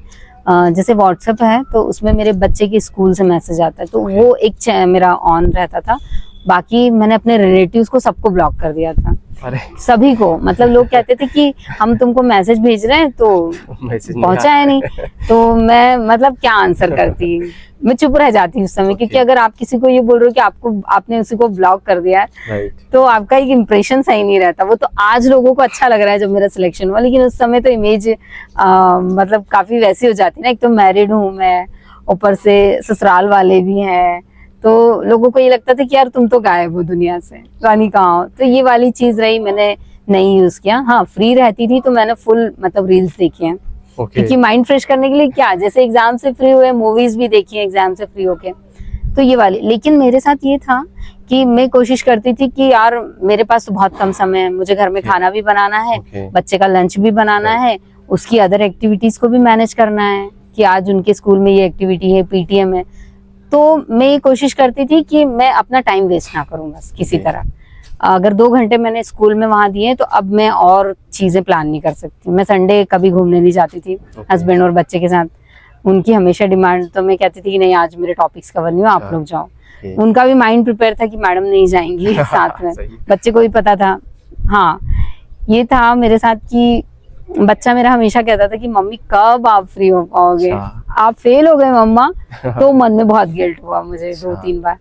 जैसे व्हाट्सएप है तो उसमें मेरे बच्चे के स्कूल से मैसेज आता है, तो वो एक मेरा ऑन रहता था, बाकी मैंने अपने रिलेटिव्स को सबको ब्लॉक कर दिया था। अरे सभी को, मतलब लोग कहते थे कि हम तुमको मैसेज भेज रहे हैं तो पहुंचा है नहीं, तो मैं मतलब क्या आंसर करती, मैं चुप रह जाती उस समय, क्योंकि अगर आप किसी को ये बोल रहे हो कि आपने उसी को ब्लॉक कर दिया है, तो आपका एक इम्प्रेशन सही नहीं रहता। वो तो आज लोगों को अच्छा लग रहा है जब मेरा सिलेक्शन हुआ, लेकिन उस समय तो इमेज मतलब काफी वैसी हो जाती है ना, एक तो मैरिड हूँ मैं, ऊपर से ससुराल वाले भी हैं, तो लोगों को ये लगता था कि यार तुम तो गायब हो दुनिया से, रानी कहाँ हो। तो ये वाली चीज रही, मैंने नहीं यूज किया। हाँ, फ्री रहती थी तो मैंने फुल मतलब रील्स देखी हैं, क्योंकि माइंड फ्रेश करने के लिए क्या, जैसे एग्जाम से फ्री हुए मूवीज भी देखी है एग्जाम से फ्री होके, तो ये वाली। लेकिन मेरे साथ ये था कि मैं कोशिश करती थी कि यार मेरे पास तो बहुत कम समय है, मुझे घर में खाना भी बनाना है, बच्चे का लंच भी बनाना है, उसकी अदर एक्टिविटीज को भी मैनेज करना है कि आज उनके स्कूल में ये एक्टिविटी है, पीटीएम है। तो मैं ये कोशिश करती थी कि मैं अपना टाइम वेस्ट ना करूं बस किसी तरह। अगर 2 घंटे मैंने स्कूल में वहां दिए तो अब मैं और चीजें प्लान नहीं कर सकती। मैं संडे कभी घूमने नहीं जाती थी हस्बैंड और बच्चे के साथ। उनकी हमेशा डिमांड, तो मैं कहती थी कि नहीं आज मेरे टॉपिक्स कवर नहीं हो, आप लोग जाओ। उनका भी माइंड प्रिपेयर था कि मैडम नहीं जाएंगी साथ में, बच्चे को भी पता था। हाँ, ये था मेरे साथ कि बच्चा मेरा हमेशा कहता था कि मम्मी कब आप फ्री हो पाओगे, आप फेल हो गए मम्मा। तो मन में बहुत गिल्ट हुआ मुझे 2-3 बार।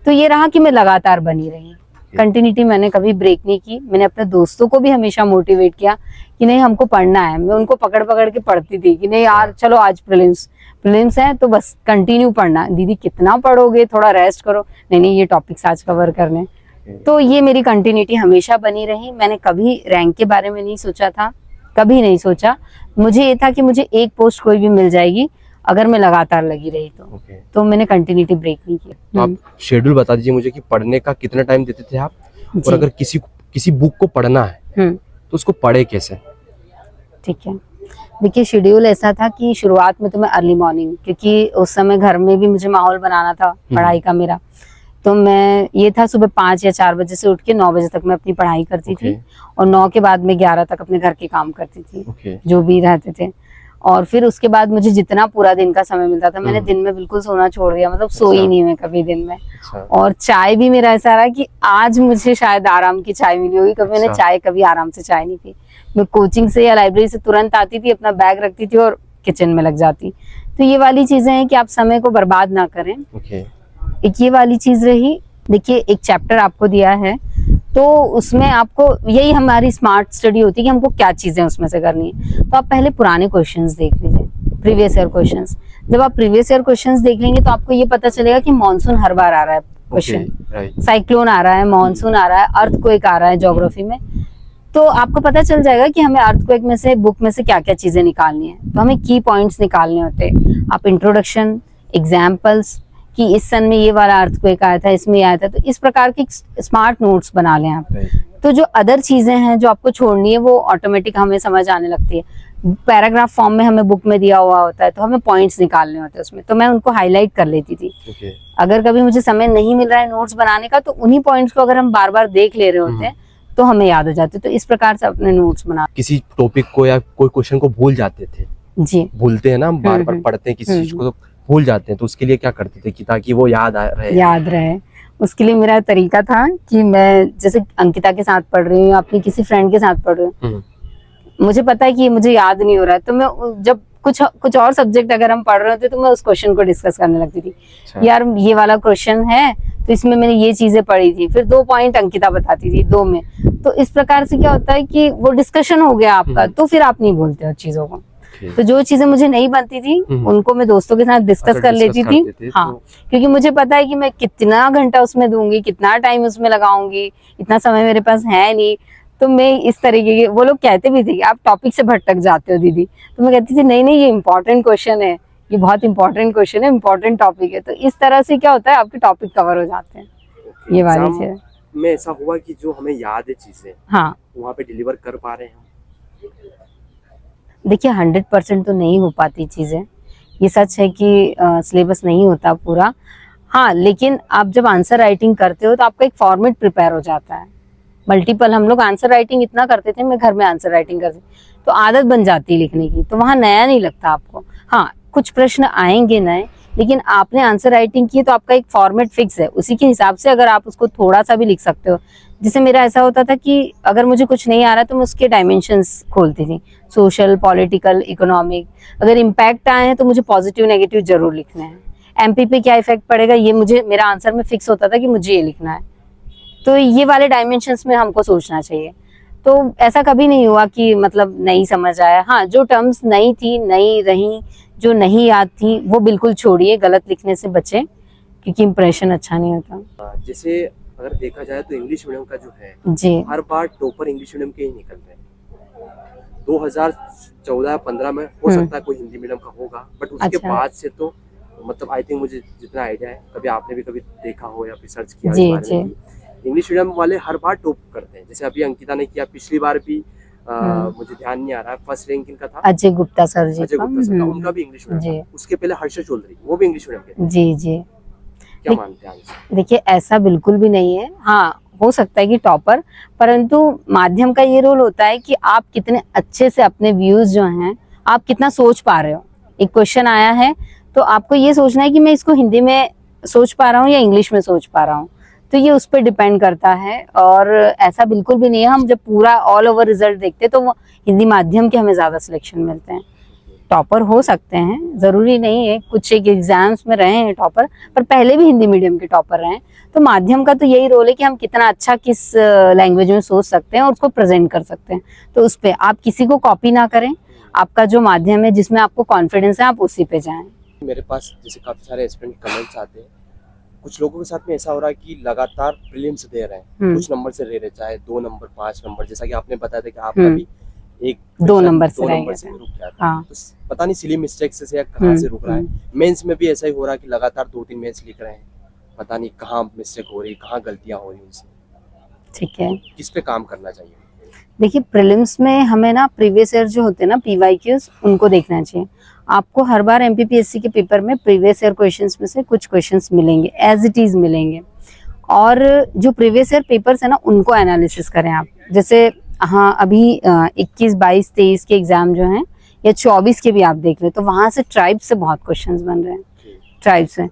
तो ये रहा कि मैं लगातार बनी रही, कंटिन्यूटी मैंने कभी ब्रेक नहीं की। मैंने अपने दोस्तों को भी हमेशा मोटिवेट किया कि नहीं हमको पढ़ना है। मैं उनको पकड़ पकड़ के पढ़ती थी कि नहीं यार चलो आज प्रीलिम्स है तो बस कंटिन्यू पढ़ना। दीदी कितना पढ़ोगे, थोड़ा रेस्ट करो। नहीं ये टॉपिक्स आज कवर करने। तो ये मेरी कंटिन्यूटी हमेशा बनी रही। मैंने कभी रैंक के बारे में नहीं सोचा था, कभी नहीं सोचा। मुझे ये था कि मुझे एक पोस्ट कोई भी मिल जाएगी अगर मैं लगातार लगी रही तो मैंने कंटिन्यूटी ब्रेक नहीं किया। तो आप शेड्यूल बता दीजिए मुझे कि पढ़ने का कितना टाइम देते थे आप, और अगर किसी बुक को पढ़ना है तो उसको पढ़े कैसे? ठीक है, देखिए शेड्यूल ऐसा था कि शुरुआत में तो मैं अर्ली मॉर्निंग, क्योंकि उस समय घर में भी मुझे माहौल बनाना था पढ़ाई का मेरा, तो मैं ये था सुबह 5 या 4 बजे से उठ के 9 बजे तक मैं अपनी पढ़ाई करती थी, और 9 के बाद मैं 11 तक अपने घर के काम करती थी जो भी रहते थे। और फिर उसके बाद मुझे जितना पूरा दिन का समय मिलता था, मैंने दिन में बिल्कुल सोना छोड़ दिया, मतलब सोई नहीं मैं कभी दिन में। और चाय भी मेरा ऐसा रहा कि आज मुझे शायद आराम की चाय मिली होगी, कभी मैंने चाय कभी आराम से चाय नहीं पी। मैं कोचिंग से या लाइब्रेरी से तुरंत आती थी, अपना बैग रखती थी और किचन में लग जाती। तो ये वाली चीजें हैं कि आप समय को बर्बाद ना करें। एक ये वाली चीज रही। देखिए एक चैप्टर आपको दिया है तो उसमें आपको, यही हमारी स्मार्ट स्टडी होती है कि हमको क्या चीजें उसमें से करनी है। तो आप पहले पुराने क्वेश्चंस देख लीजिए, प्रीवियस ईयर क्वेश्चंस। जब आप प्रीवियस ईयर क्वेश्चंस देख लेंगे तो आपको ये पता चलेगा कि मॉनसून हर बार आ रहा है क्वेश्चन, साइक्लोन आ रहा है, मॉनसून आ रहा है, अर्थक्वेक आ रहा है ज्योग्राफी में। तो आपको पता चल जाएगा कि हमें अर्थक्वेक में से, बुक में से क्या क्या चीजें निकालनी है। तो हमें की पॉइंट्स निकालने होते हैं। आप इंट्रोडक्शन, एग्जाम्पल्स कि इस सन में ये वाला अर्थक्वेक आया था, इसमें आया था, तो इस प्रकार के स्मार्ट नोट्स बना लें आप। तो जो अदर चीजें हैं जो आपको छोड़नी है वो ऑटोमेटिक हमें समझ आने लगती है। पैराग्राफ फॉर्म में हमें बुक में दिया हुआ होता है तो हमें पॉइंट्स निकालने होते हैं उसमें, तो मैं उनको हाईलाइट कर लेती थी। अगर कभी मुझे समय नहीं मिल रहा है नोट्स बनाने का तो उन्हीं पॉइंट्स को अगर हम बार बार देख ले रहे होते हैं तो हमें याद हो जाते। तो इस प्रकार से अपने नोट्स बना। किसी टॉपिक को या कोई क्वेश्चन को भूल जाते थे जी, भूलते हैं ना, बार बार पढ़ते हैं किसी चीज को तो भूल जाते हैं, तो उसके लिए क्या करते थे कि ताकि वो याद रहे? उसके लिए मेरा तरीका था कि मैं जैसे अंकिता के साथ पढ़ रही हूँ, अपनी किसी फ्रेंड के साथ पढ़ रही हूँ, मुझे पता है कि ये मुझे याद नहीं हो रहा है, तो मैं जब कुछ और सब्जेक्ट अगर हम पढ़ रहे होते तो मैं उस क्वेश्चन को डिस्कस करने लगती थी। यार ये वाला क्वेश्चन है तो इसमें मैंने ये चीजें पढ़ी थी, फिर 2 पॉइंट अंकिता बताती थी 2 में। तो इस प्रकार से क्या होता है कि वो डिस्कशन हो गया आपका, तो फिर आप नहीं भूलते हो चीजों को। तो जो चीजें मुझे नहीं बनती थी उनको मैं दोस्तों के साथ डिस्कस कर लेती थी। हाँ, क्योंकि मुझे पता है कि मैं कितना घंटा उसमें दूंगी, कितना टाइम उसमें लगाऊंगी, इतना समय मेरे पास है नहीं। तो मैं इस तरीके के, वो लोग कहते भी थे कि आप टॉपिक से भटक जाते हो दीदी, तो मैं कहती थी नहीं ये इम्पोर्टेंट क्वेश्चन है, ये बहुत इंपॉर्टेंट क्वेश्चन है, इंपॉर्टेंट टॉपिक है। तो इस तरह से क्या होता है आपके टॉपिक कवर हो जाते हैं। ये वाली चीज में ऐसा हुआ कि जो हमें याद है चीजें, हाँ, वहाँ पे डिलीवर कर पा रहे हैं। देखिए 100% तो नहीं हो पाती चीजें, ये सच है कि सिलेबस नहीं होता पूरा। हाँ, लेकिन आप जब आंसर राइटिंग करते हो तो आपका एक फॉर्मेट प्रिपेयर हो जाता है। मल्टीपल हम लोग आंसर राइटिंग इतना करते थे, मैं घर में आंसर राइटिंग करती, तो आदत बन जाती है लिखने की, तो वहाँ नया नहीं लगता आपको। हाँ, कुछ प्रश्न आएंगे नए, लेकिन आपने आंसर राइटिंग की तो आपका एक फॉर्मेट फिक्स है, उसी के हिसाब से अगर आप उसको थोड़ा सा भी लिख सकते हो। जैसे मेरा ऐसा होता था कि अगर मुझे कुछ नहीं आ रहा तो मैं उसके डायमेंशंस खोलती थी, सोशल, पॉलिटिकल, इकोनॉमिक। अगर इम्पैक्ट आए हैं तो मुझे पॉजिटिव नेगेटिव जरूर लिखना है। एमपी पे क्या इफेक्ट पड़ेगा ये मुझे, मेरा आंसर में फिक्स होता था कि मुझे ये लिखना है। तो ये वाले डायमेंशंस में हमको सोचना चाहिए। तो ऐसा कभी नहीं हुआ कि मतलब नहीं समझ आया। हाँ, जो टर्म्स नई थी, नई रही, जो नहीं याद थी, वो बिल्कुल छोड़िए, गलत लिखने से बचे, क्योंकि इम्प्रेशन अच्छा नहीं होता। जैसे अगर देखा जाए तो इंग्लिश मीडियम का जो है जी हर बार टॉपर इंग्लिश मीडियम के ही निकल रहे हैं। 2014-15 में हो सकता है कोई हिंदी मीडियम का होगा, बट उसके अच्छा। बाद से तो मतलब आई थिंक मुझे जितना आइडिया है, कभी आपने भी कभी देखा हो या फिर सर्च किया जी, इस बारे में कि इंग्लिश मीडियम वाले हर बार टॉप करते हैं। जैसे अभी अंकिता ने किया, पिछली बार भी मुझे ध्यान नहीं आ रहा है फर्स्ट रैंक इनका था, अजय गुप्ता सर जी अजय का। गुप्ता सर का, उनका भी इंग्लिश मीडियम जी था। उसके पहले हर्षद चौधरी, वो भी इंग्लिश मीडियम के थे। जी जी। क्या मानते हैं आप इसमें? देखिए ऐसा बिल्कुल भी नहीं है, हाँ हो सकता है कि टॉपर, परंतु माध्यम का ये रोल होता है कि आप कितने अच्छे से अपने व्यूज जो हैं आप कितना सोच पा रहे हो। एक क्वेश्चन आया है तो आपको ये सोचना है कि मैं इसको हिंदी में सोच पा रहा हूँ या इंग्लिश में सोच पा रहा हूँ, तो ये उस पर डिपेंड करता है। और ऐसा बिल्कुल भी नहीं है, हम जब पूरा ऑल ओवर रिजल्ट देखते हैं तो वो हिंदी माध्यम के हमें ज्यादा सिलेक्शन मिलते हैं। टॉपर हो सकते हैं, जरूरी नहीं है, कुछ एक एग्जाम्स में रहे हैं टॉपर, पर पहले भी हिंदी मीडियम के टॉपर रहे हैं। तो माध्यम का तो यही रोल है कि हम कितना अच्छा किस लैंग्वेज में सोच सकते हैं और उसको प्रेजेंट कर सकते हैं। तो उस पे आप किसी को कॉपी ना करें, आपका जो माध्यम है जिसमें आपको कॉन्फिडेंस है आप उसी पे जाएं। मेरे पास जैसे काफी सारे एस्पिरेंट कमेंट्स आते हैं, कुछ लोगों के साथ में ऐसा हो रहा है कि लगातार प्रीलिम्स दे रहे हैं, कुछ नंबर से दे रहे, चाहे 2 नंबर 5 नंबर, जैसा कि आपने बताया था कि आपका भी एक 2 नंबर से रह नंबर गया से था। रुक गया था। हाँ। तो पता नहीं सिली मिस्टेक से या कहाँ से रुक रहा है। मेंस में भी ऐसा ही हो रहा है कि लगातार 2-3 मेंस लिख रहे हैं, पता नहीं कहाँ मिस्टेक हो रही, कहाँ गलतियां हो रही उनसे। ठीक है, किस पे काम करना चाहिए? देखिए प्रीलिम्स में हमें ना प्रीवियस ईयर जो होते हैं ना PYQs, उनको देखना चाहिए। आपको हर बार MPPSC के पेपर में प्रीवियस ईयर क्वेश्चंस में से कुछ क्वेश्चंस मिलेंगे, एज इट इज मिलेंगे, और जो प्रीवियस ईयर पेपर्स है ना उनको एनालिसिस करें आप। जैसे हाँ अभी 21, 22, 23 के एग्जाम जो हैं या 24 के भी आप देख ले, तो वहां से ट्राइब्स से बहुत क्वेश्चंस बन रहे हैं, ट्राइब्स से।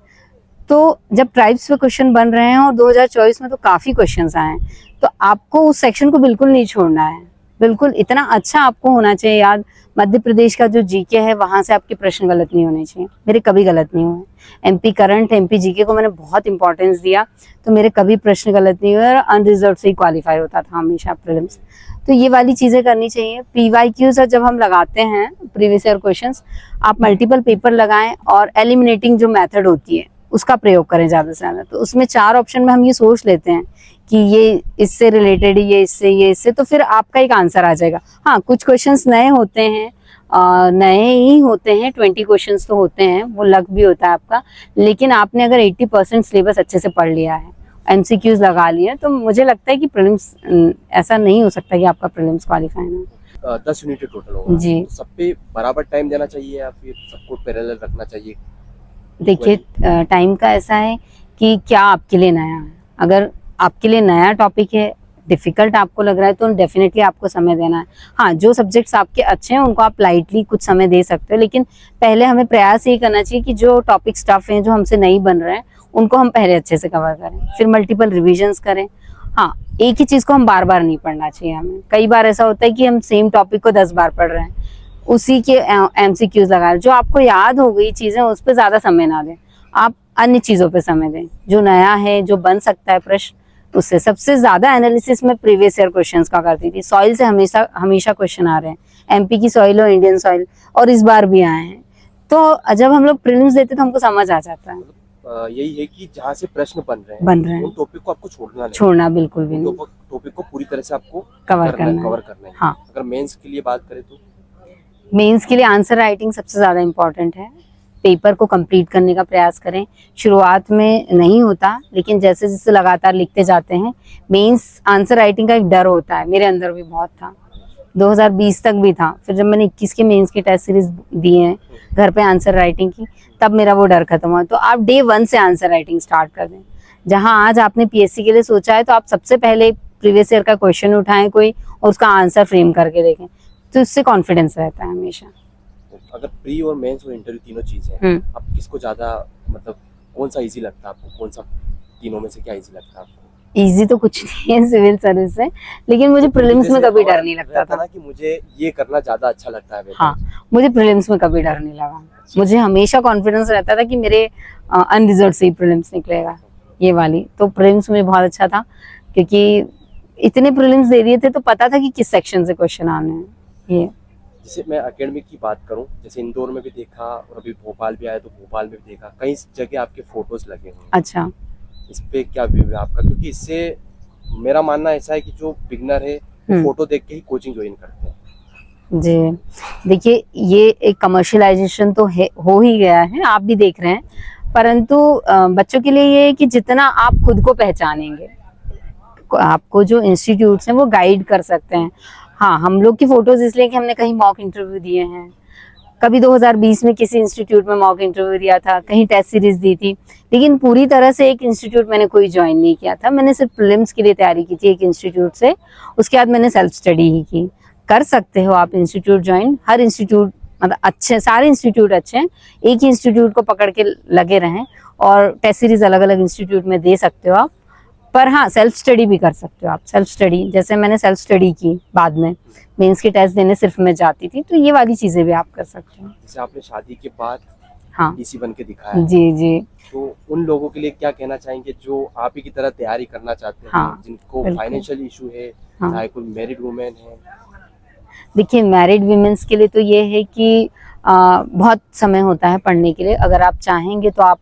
तो जब ट्राइब्स पे क्वेश्चन बन रहे हैं और 2024 में तो काफी क्वेश्चंस आए हैं, तो आपको उस सेक्शन को बिल्कुल नहीं छोड़ना है, बिल्कुल इतना अच्छा आपको होना चाहिए याद। मध्य प्रदेश का जो जीके है वहां से आपके प्रश्न गलत नहीं होने चाहिए, मेरे कभी गलत नहीं हुए। MP करंट, MP जीके को मैंने बहुत इंपॉर्टेंस दिया, तो मेरे कभी प्रश्न गलत नहीं हुए और अनरिजर्व से ही क्वालिफाई होता था हमेशा प्रीलिम्स। तो ये वाली चीजें करनी चाहिए। PYQs जब हम लगाते हैं प्रीवियस ईयर क्वेश्चंस, आप मल्टीपल पेपर लगाएं और एलिमिनेटिंग जो मेथड होती है उसका प्रयोग करें ज्यादा से ज्यादा। तो उसमें 4 ऑप्शन में हम ये सोच लेते हैं कि ये इससे रिलेटेड, ये इससे, तो फिर आपका एक आंसर आ जाएगा। हाँ कुछ क्वेश्चंस नए होते हैं, नए ही होते हैं, 20 क्वेश्चंस तो होते हैं, वो लक भी होता है आपका, लेकिन आपने अगर 80% सिलेबस अच्छे से पढ़ लिया है, MCQs लगा लिए, तो मुझे लगता है कि प्रीलिम्स ऐसा नहीं हो सकता कि आपका प्रीलिम्स क्वालिफाई ना। 10 यूनिट टोटल होगा जी। तो सब पे बराबर टाइम देना चाहिए या फिर सबको पैरेलल रखना चाहिए? देखिए टाइम का ऐसा है कि क्या आपके लिए नया है। अगर आपके लिए नया टॉपिक है, डिफिकल्ट आपको लग रहा है, तो डेफिनेटली आपको समय देना है। हाँ जो सब्जेक्ट्स आपके अच्छे हैं उनको आप लाइटली कुछ समय दे सकते हो, लेकिन पहले हमें प्रयास यही करना चाहिए कि जो टॉपिक्स टफ हैं, जो हमसे नहीं बन रहे हैं, उनको हम पहले अच्छे से कवर करें, फिर मल्टीपल रिविजन्स करें। हाँ एक ही चीज को हम बार बार नहीं पढ़ना चाहिए हमें। कई बार ऐसा होता है कि हम सेम टॉपिक को 10 बार पढ़ रहे हैं, उसी के MCQs लगा रहे, जो आपको याद हो गई चीजें उस पर ज्यादा समय ना दें, आप अन्य चीजों पे समय दें। जो नया है, जो बन सकता है प्रश्न, उससे सबसे ज्यादा एनालिसिस में प्रीवियस ईयर क्वेश्चंस का करती थी। सॉइल से हमेशा क्वेश्चन आ रहे हैं, MP की सॉइल और इंडियन सॉइल, और इस बार भी आए हैं। तो जब हम लोग प्रीलिम्स देते तो हमको समझ आ जाता है। यही है कि जहाँ से प्रश्न बन रहे हैं उन टॉपिक को आपको छोड़ना बिल्कुल भी नहीं, टॉपिक को पूरी तरह से आपको कवर करना है। है। हाँ अगर मेंस के लिए बात करें तो मेंस के लिए आंसर राइटिंग सबसे ज्यादा इम्पोर्टेंट है। पेपर को कंप्लीट करने का प्रयास करें। शुरुआत में नहीं होता, लेकिन जैसे जैसे लगातार लिखते जाते हैं, मेंस आंसर राइटिंग का एक डर होता है, मेरे अंदर भी बहुत था, 2020 तक भी था। फिर जब मैंने 21 के मेंस की टेस्ट सीरीज दी है घर पे आंसर राइटिंग की, तब मेरा वो डर खत्म हुआ। तो आप डे 1 से आंसर राइटिंग स्टार्ट कर दें। जहां आज आपने PSC के लिए सोचा है, तो आप सबसे पहले प्रीवियस ईयर का क्वेश्चन उठाएं कोई, और उसका आंसर फ्रेम करके देखें, तो इससे कॉन्फिडेंस रहता है हमेशा। अगर प्री और मेंस और इंटरव्यू तीनों चीजें, आप किसको ज्यादा मतलब कौन सा इजी लगता है आपको? कौन सा तीनों में से क्या इजी लगता है आपको? इजी तो कुछ नहीं है सिविल सर्विस से, लेकिन मुझे प्रीलिम्स में कभी डर नहीं लगता था कि मुझे ये करना ज्यादा अच्छा लगता है। हाँ मुझे प्रीलिम्स में कभी डर नहीं लगा। मुझे हमेशा कॉन्फिडेंस रहता था कि मेरे अनरिजर्व से ही प्रीलिम्स निकलेगा, ये वाली। तो प्रीलिम्स में बहुत अच्छा था, क्योंकि इतने प्रीलिम्स दे दिए थे तो पता था कि किस सेक्शन से क्वेश्चन आने हैं। ये जैसे मैं एकेडमिक की बात करूं, जैसे इंदौर में भी देखा और अभी भोपाल भी आया तो भोपाल में भी देखा, कई जगह आपके फोटोज लगे हुए हैं। अच्छा, इस पे क्या व्यू है आपका? क्योंकि इससे मेरा मानना ऐसा है कि जो बिगनर है वो फोटो देख के ही कोचिंग ज्वाइन करते हैं। जी देखिए, ये एक कमर्शियलाइजेशन तो हो ही गया है, आप भी देख रहे हैं, परंतु बच्चों के लिए ये है कि जितना आप खुद को पहचानेंगे, आपको जो इंस्टीट्यूट्स हैं वो गाइड कर सकते हैं। हाँ, हम लोग की फोटोज इसलिए कि हमने कहीं मॉक इंटरव्यू दिए हैं, कभी 2020 में किसी इंस्टीट्यूट में मॉक इंटरव्यू दिया था, कहीं टेस्ट सीरीज दी थी, लेकिन पूरी तरह से एक इंस्टीट्यूट मैंने कोई ज्वाइन नहीं किया था। मैंने सिर्फ प्रीलिम्स के लिए तैयारी की थी एक इंस्टीट्यूट से, उसके बाद मैंने सेल्फ स्टडी ही की। कर सकते हो आप इंस्टीट्यूट ज्वाइन, हर इंस्टीट्यूट मतलब अच्छे, सारे इंस्टीट्यूट अच्छे हैं, एक ही इंस्टीट्यूट को पकड़ के लगे रहें और टेस्ट सीरीज अलग अलग इंस्टीट्यूट में दे सकते हो आप। पर हाँ, सेल्फ स्टडी भी कर सकते हो आप। सेल्फ स्टडी जैसे मैंने सेल्फ स्टडी की, बाद में मेंस के टेस्ट देने सिर्फ मैं जाती थी, तो ये वाली चीजें भी आप कर सकते हो। जैसे आपने शादी के बाद हाँ डीसी बन के दिखाया, जी जी, तो उन लोगों के लिए क्या कहना चाहेंगे जो आप ही की तरह तैयारी करना चाहते हैं, हाँ, जिनको बिल्कुल। फाइनेंशियल इशू है, हाँ। चाहे कोई मैरिड वुमेन है? देखिए, मैरिड वीमेंस के लिए तो ये है कि बहुत समय होता है पढ़ने के लिए। अगर आप चाहेंगे तो आप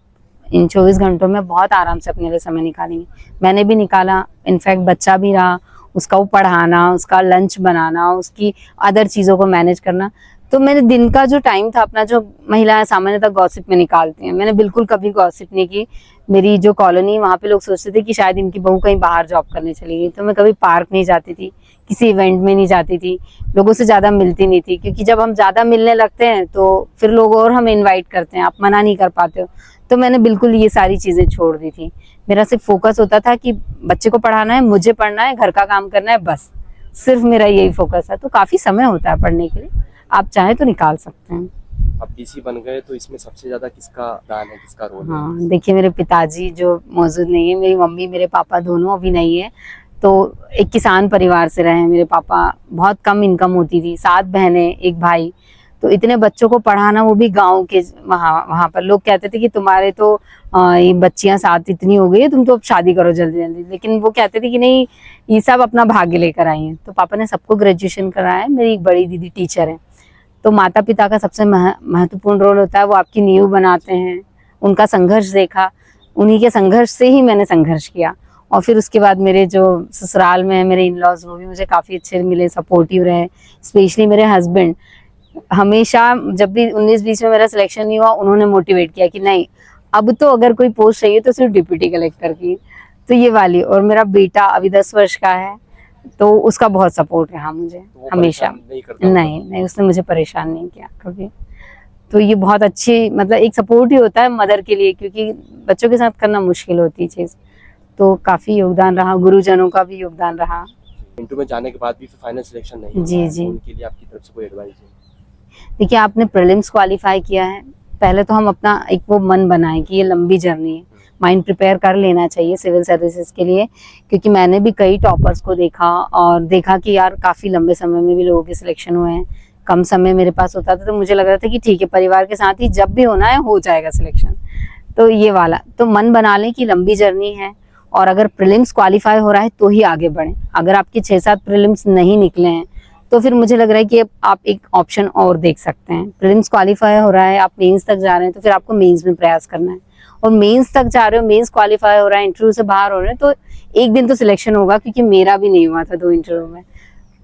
इन 24 घंटों में बहुत आराम से अपने लिए समय निकालेंगे। मैंने भी निकाला, इनफैक्ट बच्चा भी रहा, उसका वो पढ़ाना, उसका लंच बनाना, उसकी अदर चीज़ों को मैनेज करना, तो मैंने दिन का जो टाइम था अपना, जो महिलाएं सामान्यतः गॉसिप में निकालती हैं, मैंने बिल्कुल कभी गॉसिप नहीं की। मेरी जो कॉलोनी, वहाँ पे लोग सोचते थे कि शायद इनकी बहू कहीं बाहर जॉब करने चली गई, तो मैं कभी पार्क नहीं जाती थी, किसी इवेंट में नहीं जाती थी, लोगों से ज़्यादा मिलती नहीं थी, क्योंकि जब हम ज़्यादा मिलने लगते हैं तो फिर लोग और हमें इन्वाइट करते हैं, आप मना नहीं कर पाते हो। तो मैंने बिल्कुल ये सारी चीज़ें छोड़ दी थी। मेरा सिर्फ फोकस होता था कि बच्चे को पढ़ाना है, मुझे पढ़ना है, घर का काम करना है, बस सिर्फ मेरा यही फोकस है। तो काफ़ी समय होता है पढ़ने के लिए, आप चाहें तो निकाल सकते हैं। अब डीसी बन गए तो इसमें सबसे ज्यादा किसका दान है, किसका रोल है? हाँ, देखिए, मेरे पिताजी जो मौजूद नहीं है, मेरी मम्मी, मेरे पापा दोनों अभी नहीं है। तो एक किसान परिवार से रहे हैं मेरे पापा, बहुत कम इनकम होती थी, 7 बहनें, एक भाई, तो इतने बच्चों को पढ़ाना, वो भी गांव के, वहाँ पर लोग कहते थे कि तुम्हारे तो ये बच्चियां 7 इतनी हो गई है, तुम तो अब शादी करो जल्दी जल्दी, लेकिन वो कहते थे कि नहीं, ये सब अपना भाग्य लेकर आई हैं। तो पापा ने सबको ग्रेजुएशन कराया है। मेरी एक बड़ी दीदी टीचर है। तो माता पिता का सबसे महत्वपूर्ण रोल होता है, वो आपकी नींव बनाते हैं। उनका संघर्ष देखा, उन्हीं के संघर्ष से ही मैंने संघर्ष किया। और फिर उसके बाद मेरे जो ससुराल में है, मेरे इन लॉज, वो भी मुझे काफ़ी अच्छे मिले, सपोर्टिव रहे। स्पेशली मेरे हस्बैंड, हमेशा जब भी 19-20 में मेरा सिलेक्शन नहीं हुआ, उन्होंने मोटिवेट किया कि नहीं, अब तो अगर कोई पोस्ट चाहिए तो सिर्फ डिप्टी कलेक्टर की, तो ये वाली। और मेरा बेटा अभी 10 वर्ष का है, तो उसका बहुत सपोर्ट रहा मुझे तो हमेशा। नहीं, उसने मुझे परेशान नहीं किया कभी। तो ये बहुत अच्छी, मतलब एक सपोर्ट ही होता है मदर के लिए, क्योंकि बच्चों के साथ करना मुश्किल होती है चीज़। तो काफ़ी योगदान रहा, गुरुजनों का भी योगदान रहा। इंटू में जाने के बाद भी फाइनल सिलेक्शन नहीं हुआ, जी जी, उनके लिए आपकी तरफ से कोई एडवाइस है? देखिए, आपने प्रीलिम्स क्वालिफाई किया है, पहले तो हम अपना एक वो मन बनाएं कि ये लंबी जर्नी है, माइंड प्रिपेयर कर लेना चाहिए सिविल सर्विसेज के लिए। क्योंकि मैंने भी कई टॉपर्स को देखा और देखा कि यार काफ़ी लंबे समय में भी लोगों के सिलेक्शन हुए हैं, कम समय मेरे पास होता था, तो मुझे लग रहा था कि ठीक है, परिवार के साथ ही जब भी होना है हो जाएगा सिलेक्शन। तो ये वाला तो मन बना लें कि लंबी जर्नी है, और अगर प्रीलिम्स क्वालिफाई हो रहा है तो ही आगे बढ़ें। अगर आपके 6-7 प्रीलिम्स नहीं निकले हैं तो फिर मुझे लग रहा है कि आप एक ऑप्शन और देख सकते हैं। प्रीलिम्स क्वालिफाई हो रहा है, आप मेंस तक जा रहे हैं, तो फिर आपको मेंस में प्रयास करना है। और मेंस तक जा रहे हो, मेंस क्वालिफाई हो रहा है, इंटरव्यू से बाहर हो रहे हैं, तो एक दिन तो सिलेक्शन होगा, क्योंकि मेरा भी नहीं हुआ था 2 इंटरव्यू में।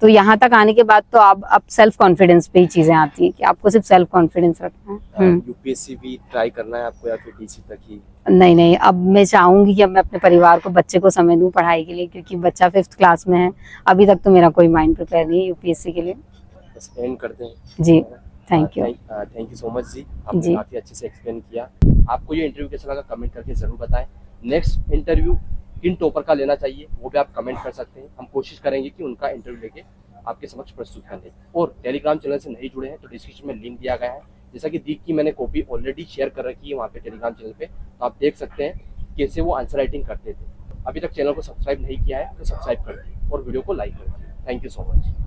तो यहाँ तक आने के बाद तो आप सेल्फ कॉन्फिडेंस पे ही चीजें आती हैं कि आपको सिर्फ सेल्फ कॉन्फिडेंस रखना है। यूपीएससी भी ट्राई करना है आपको, या फिर डीसी तक ही? नहीं, अब मैं चाहूंगी कि अब मैं अपने परिवार को, बच्चे को समय दूं पढ़ाई के लिए, क्योंकि बच्चा 5th क्लास में है। अभी तक तो मेरा कोई माइंड प्रिपेयर नहीं है यूपीएससी के लिए। बस एंड करते हैं जी, thank you. Thank you so much जी, आपने जी। काफी अच्छे से एक्सप्लेन किया। आपको ये इंटरव्यू कैसा लगा कमेंट करके जरूर बताएं। नेक्स्ट इंटरव्यू किन टॉपर का लेना चाहिए वो भी आप कमेंट कर सकते हैं। हम कोशिश करेंगे कि उनका इंटरव्यू लेके आपके समक्ष प्रस्तुत कर दें। और टेलीग्राम चैनल से नहीं जुड़े हैं तो डिस्क्रिप्शन में लिंक दिया गया है, जैसा कि दीप की मैंने कॉपी ऑलरेडी शेयर कर रखी है वहाँ पे टेलीग्राम चैनल पे, तो आप देख सकते हैं कैसे वो आंसर राइटिंग करते थे। अभी तक चैनल को सब्सक्राइब नहीं किया है तो सब्सक्राइब कर दें और वीडियो को लाइक कर दें। Thank you so much.